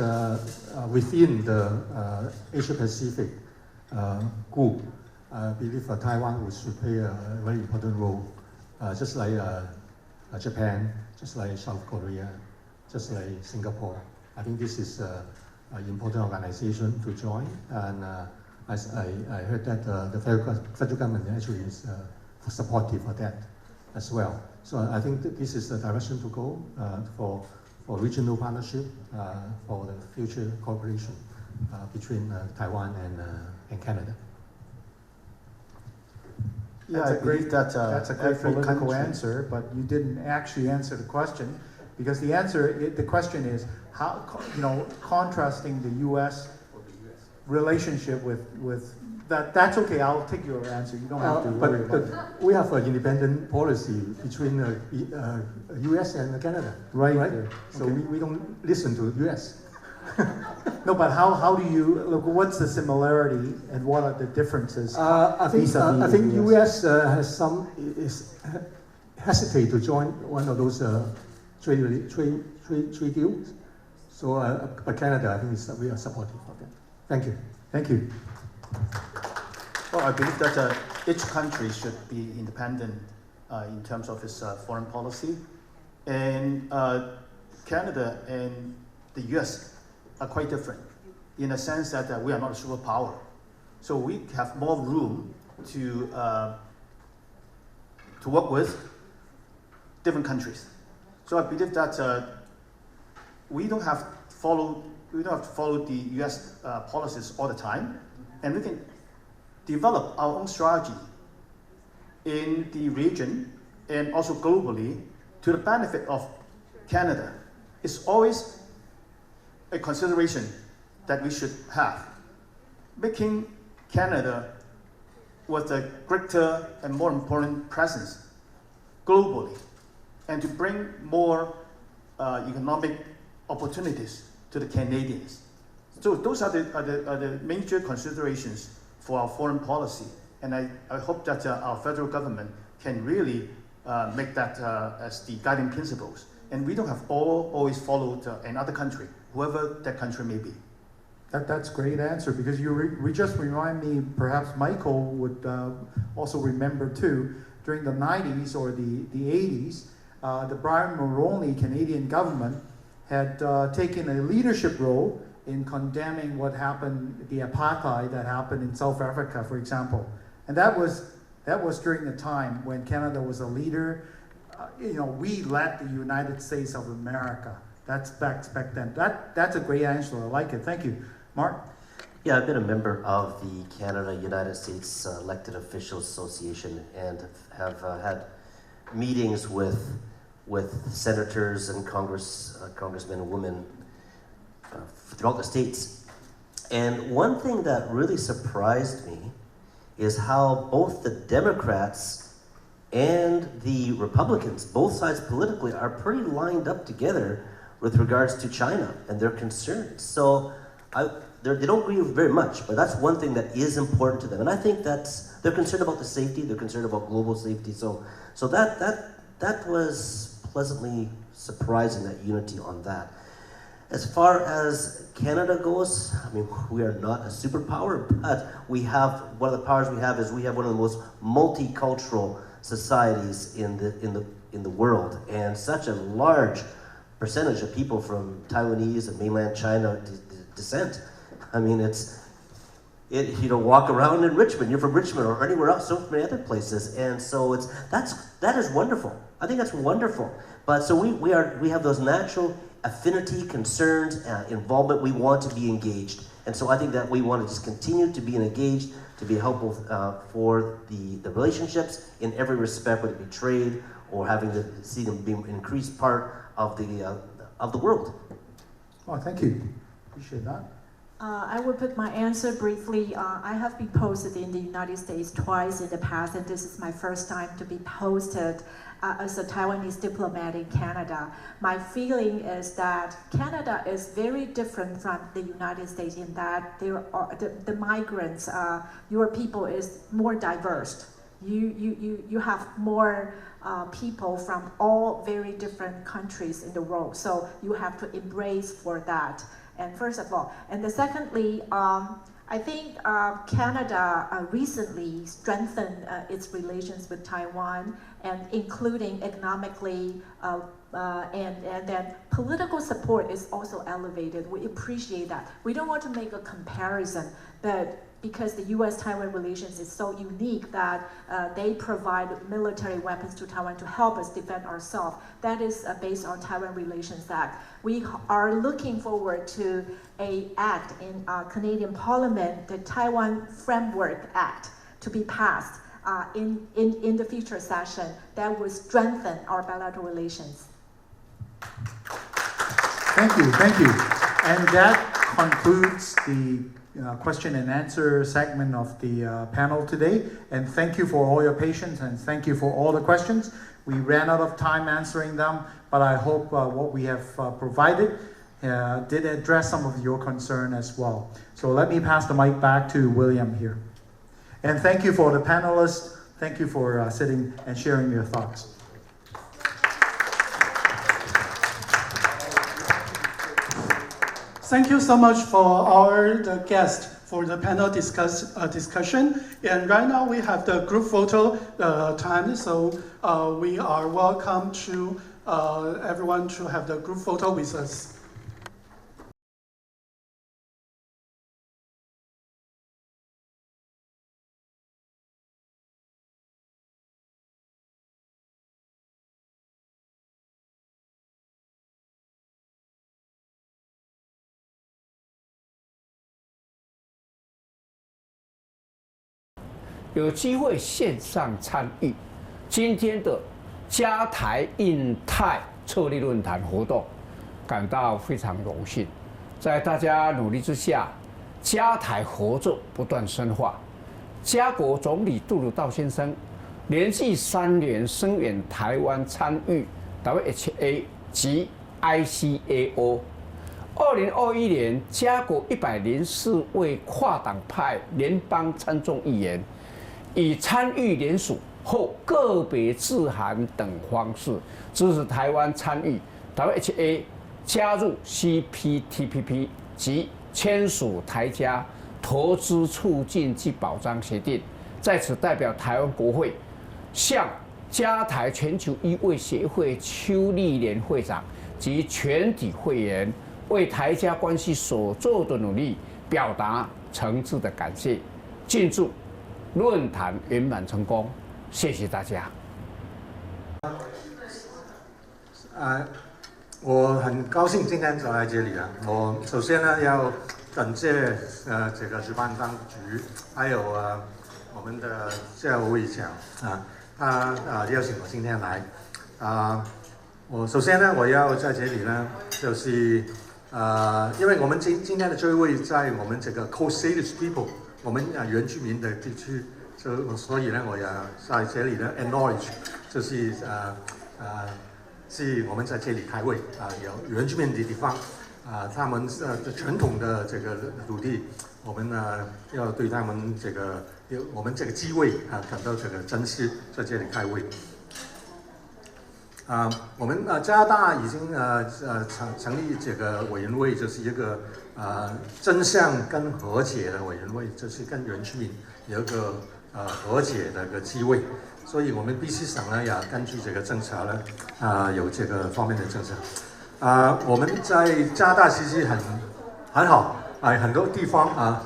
within the Asia-Pacific group. I believe Taiwan should play a very important role, just like Japan, just like South Korea, just like Singapore. I think this is an important organization to join, and as I heard that the federal government actually is supportive of that as well. So I think that this is the direction to go for regional partnership, for the future cooperation between Taiwan and Canada. Yeah, I believe that's a great political answer, but you didn't actually answer the question, because the question is how, contrasting the U.S. relationship with that. That's okay. I'll take your answer. You don't have to worry about it. We have an independent policy between U.S. and Canada, right? So okay. we don't listen to U.S. No, but how do you look? What's the similarity and what are the differences? I think U.S. has hesitate to join one of those trade deals. So, but Canada, I think we are supportive of that. Thank you. Thank you. Well, I believe that each country should be independent in terms of its foreign policy, and Canada and the U.S. are quite different in the sense that we are not a superpower. So we have more room to work with different countries. So I believe that we don't have to follow the U.S. Policies all the time, and we can develop our own strategy in the region and also globally to the benefit of Canada. It's always a consideration that we should have, making Canada with a greater and more important presence globally, and to bring more economic opportunities to the Canadians. So those are the major considerations for our foreign policy, and I hope that our federal government can really make that as the guiding principles. And we don't have always followed another country, whoever that country may be. That's a great answer, because you just remind me, perhaps Michael would also remember too, during the 90s or the 80s, the Brian Mulroney Canadian government had taken a leadership role in condemning what happened, the apartheid that happened in South Africa, for example. And that was during the time when Canada was a leader. We led the United States of America. That's back then. That's a great answer. I like it. Thank you. Mark? Yeah, I've been a member of the Canada-United States Elected Officials Association and have had meetings with senators and congressmen and women throughout the states. And one thing that really surprised me is how both the Democrats and the Republicans, both sides politically, are pretty lined up together with regards to China and their concerns. So they don't agree very much, but that's one thing that is important to them. And I think they're concerned about the safety, they're concerned about global safety. So that was pleasantly surprising, that unity on that. As far as Canada goes, I mean, we are not a superpower, but one of the powers we have is we have one of the most multicultural societies in the world, and such a large percentage of people from Taiwanese and mainland China descent. I mean, walk around in Richmond, you're from Richmond or anywhere else, so many other places, and so that is wonderful. I think that's wonderful. But so we have those natural affinity, concerns, involvement. We want to be engaged, and so I think that we want to just continue to be engaged, to be helpful for the relationships in every respect, whether it be trade or having to see them be an increased part of the world. Oh, thank you. Appreciate that. I will put my answer briefly. I have been posted in the United States twice in the past, and this is my first time to be posted as a Taiwanese diplomat in Canada. My feeling is that Canada is very different from the United States in that there are the migrants, your people is more diverse. You have more people from all very different countries in the world, so you have to embrace for that. And first of all, and secondly, I think Canada recently strengthened its relations with Taiwan, and including economically, and then political support is also elevated. We appreciate that. We don't want to make a comparison, but because the U.S.-Taiwan relations is so unique that they provide military weapons to Taiwan to help us defend ourselves. That is based on Taiwan Relations Act. We are looking forward to an act in Canadian Parliament, the Taiwan Framework Act, to be passed in the future session that will strengthen our bilateral relations. Thank you. And that concludes the question and answer segment of the panel today. And thank you for all your patience, and thank you for all the questions. We ran out of time answering them, but I hope what we have provided did address some of your concern as well. So let me pass the mic back to William here. And thank you for the panelists. Thank you for sitting and sharing your thoughts. Thank you so much for the guest for the panel discussion. And right now we have the group photo time, so we are welcome to everyone to have the group photo with us. 有机会线上参与今天的加台印太策略论坛活动，感到非常荣幸。在大家努力之下，加台合作不断深化。加国总理杜鲁道先生连续3年声援台湾参与 WHA 及 ICAO。2021年，加国104位跨党派联邦参众议员以参与联署后个别致函等方式，支持台湾参与 WHA 加入 CPTPP 及签署台加投资促进及保障协定。在此代表台湾国会向加台全球医卫协会邱立莲会长及全体会员为台加关系所做的努力表达诚挚的感谢，敬祝论坛圆满成功，谢谢大家。我很高兴今天走来这里啊。我首先呢要感谢这个主办当局，还有我们的教务会长他邀请我今天来我首先呢我要在这里呢就是因为我们今天的聚会在我们这个 Coast People 我们原住民的地区，所以呢我要在这里呢 acknowledge 就是是我们在这里开会有原住民的地方他们传统的这个土地，我们要对他们这个我们这个机会感到这个珍惜，在这里开会。我们加拿大已经成立这个委员会，就是一个真相跟和解的委员会，就是跟原住民有一个和解的一个机会。所以我们必须省呢也根据这个政策呢有这个方面的政策。我们在加拿大其实很好很多地方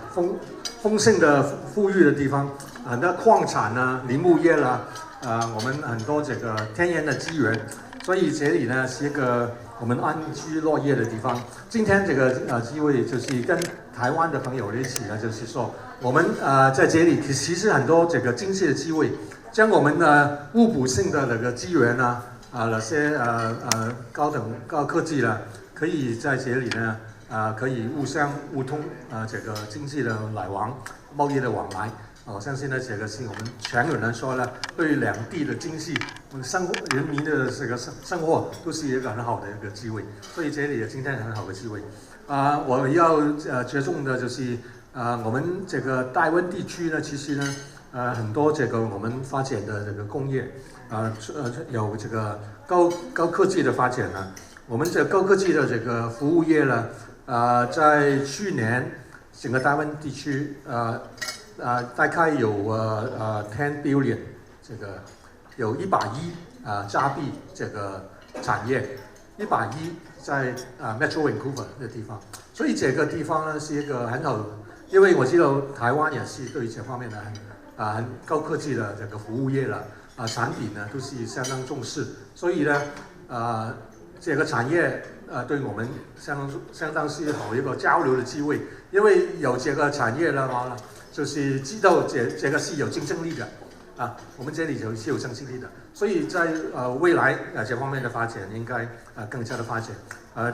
丰盛的富裕的地方，很多矿产林木业啦我们很多这个天然的资源，所以这里呢是一个我们安居乐业的地方。今天这个机会就是跟台湾的朋友一起呢，就是说我们在这里其实很多这个经济的机会，将我们互补性的那个资源那些高科技可以在这里呢可以互相互通这个经济的来往、贸易的往来。我相信呢，这个是我们全人来说呢，对两地的经济、生活、人民的这个生活都是一个很好的一个机会。所以这里今天很好的机会。我要着重的就是我们这个台湾地区呢，其实呢很多这个我们发展的这个工业有这个高科技的发展呢。我们这高科技的这个服务业呢在去年整个台湾地区大概有10 billion 这个有100亿加币这个产业，100亿在Metro Vancouver 的地方，所以这个地方呢是一个很好，因为我知道台湾也是对这方面的很高科技的这个服务业了产品呢都是相当重视，所以呢这个产业对我们相当是好一个交流的机会，因为有这个产业的话呢，就是知道这个是有竞争力的我们这里是有竞争力的，所以在未来这方面的发展应该更加的发展。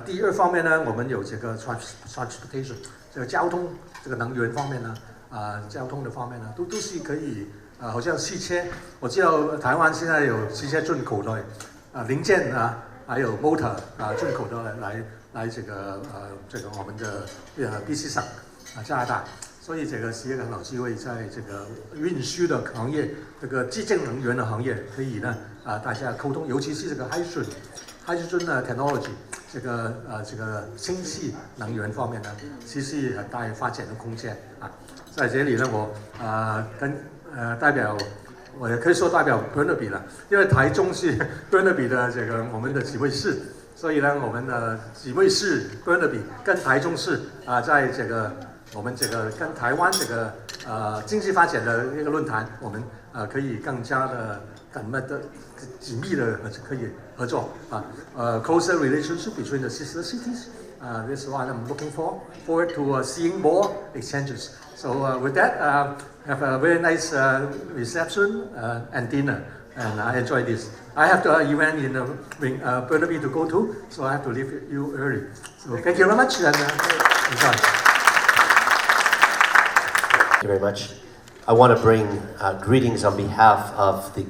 第二方面呢，我们有这个 transportation 这个交通这个能源方面呢交通的方面呢都是可以好像汽车，我知道台湾现在有汽车进口的零件还有 motor 进口的来这个我们的BC 省加拿大，所以这个是一个很好机会，在这个运输的行业，这个洁净能源的行业可以呢大家沟通，尤其是这个 hydrogen technology 这个氢气能源方面呢，其实很大发展的空间在这里呢，我代表。我也可以说代表 Burnaby 了，因为台中是 Burnaby 的这个我们的几位市，所以呢，我们的几位市 Burnaby 跟台中市在这个我们这个跟台湾这个经济发展的一个论坛，我们可以更加的紧密的可以合作closer relationship between the sister cities This is what I'm looking forward to seeing more exchanges. So with that, have a very nice reception and dinner, and I enjoy this. I have the event in Burnaby to go to, so I have to leave you early. So thank you very much, and enjoy. Thank you very much. I want to bring greetings on behalf of the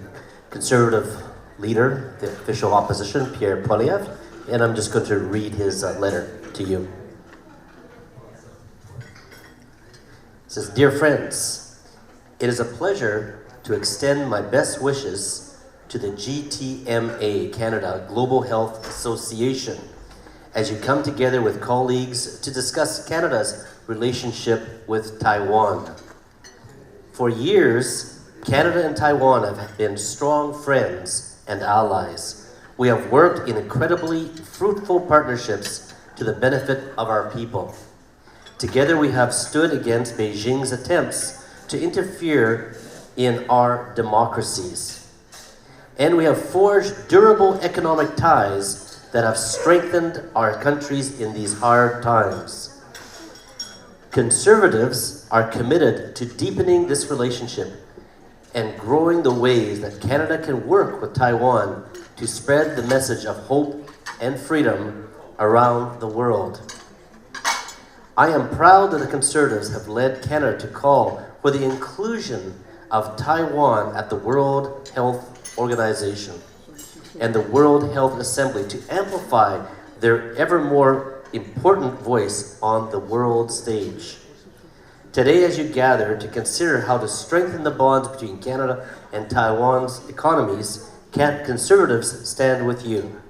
Conservative leader, the official opposition, Pierre Poilievre, and I'm just going to read his letter to you. It says, "Dear friends, it is a pleasure to extend my best wishes to the GTMA Canada Global Health Association as you come together with colleagues to discuss Canada's relationship with Taiwan. For years, Canada and Taiwan have been strong friends and allies. We have worked in incredibly fruitful partnerships to the benefit of our people. Together we have stood against Beijing's attempts to interfere in our democracies. And we have forged durable economic ties that have strengthened our countries in these hard times. Conservatives are committed to deepening this relationship and growing the ways that Canada can work with Taiwan to spread the message of hope and freedom around the world. I am proud that the Conservatives have led Canada to call for the inclusion of Taiwan at the World Health Organization and the World Health Assembly to amplify their ever more important voice on the world stage. Today, as you gather to consider how to strengthen the bonds between Canada and Taiwan's economies, Conservatives stand with you.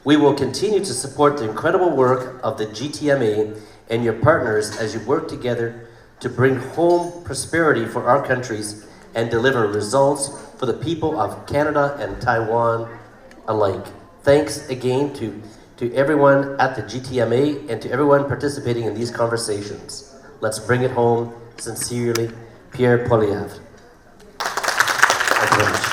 We will continue to support the incredible work of the GTMA and your partners as you work together to bring home prosperity for our countries and deliver results for the people of Canada and Taiwan alike. Thanks again to everyone at the GTMA and to everyone participating in these conversations. Let's bring it home. Sincerely, Pierre Poilievre. Thank you very much.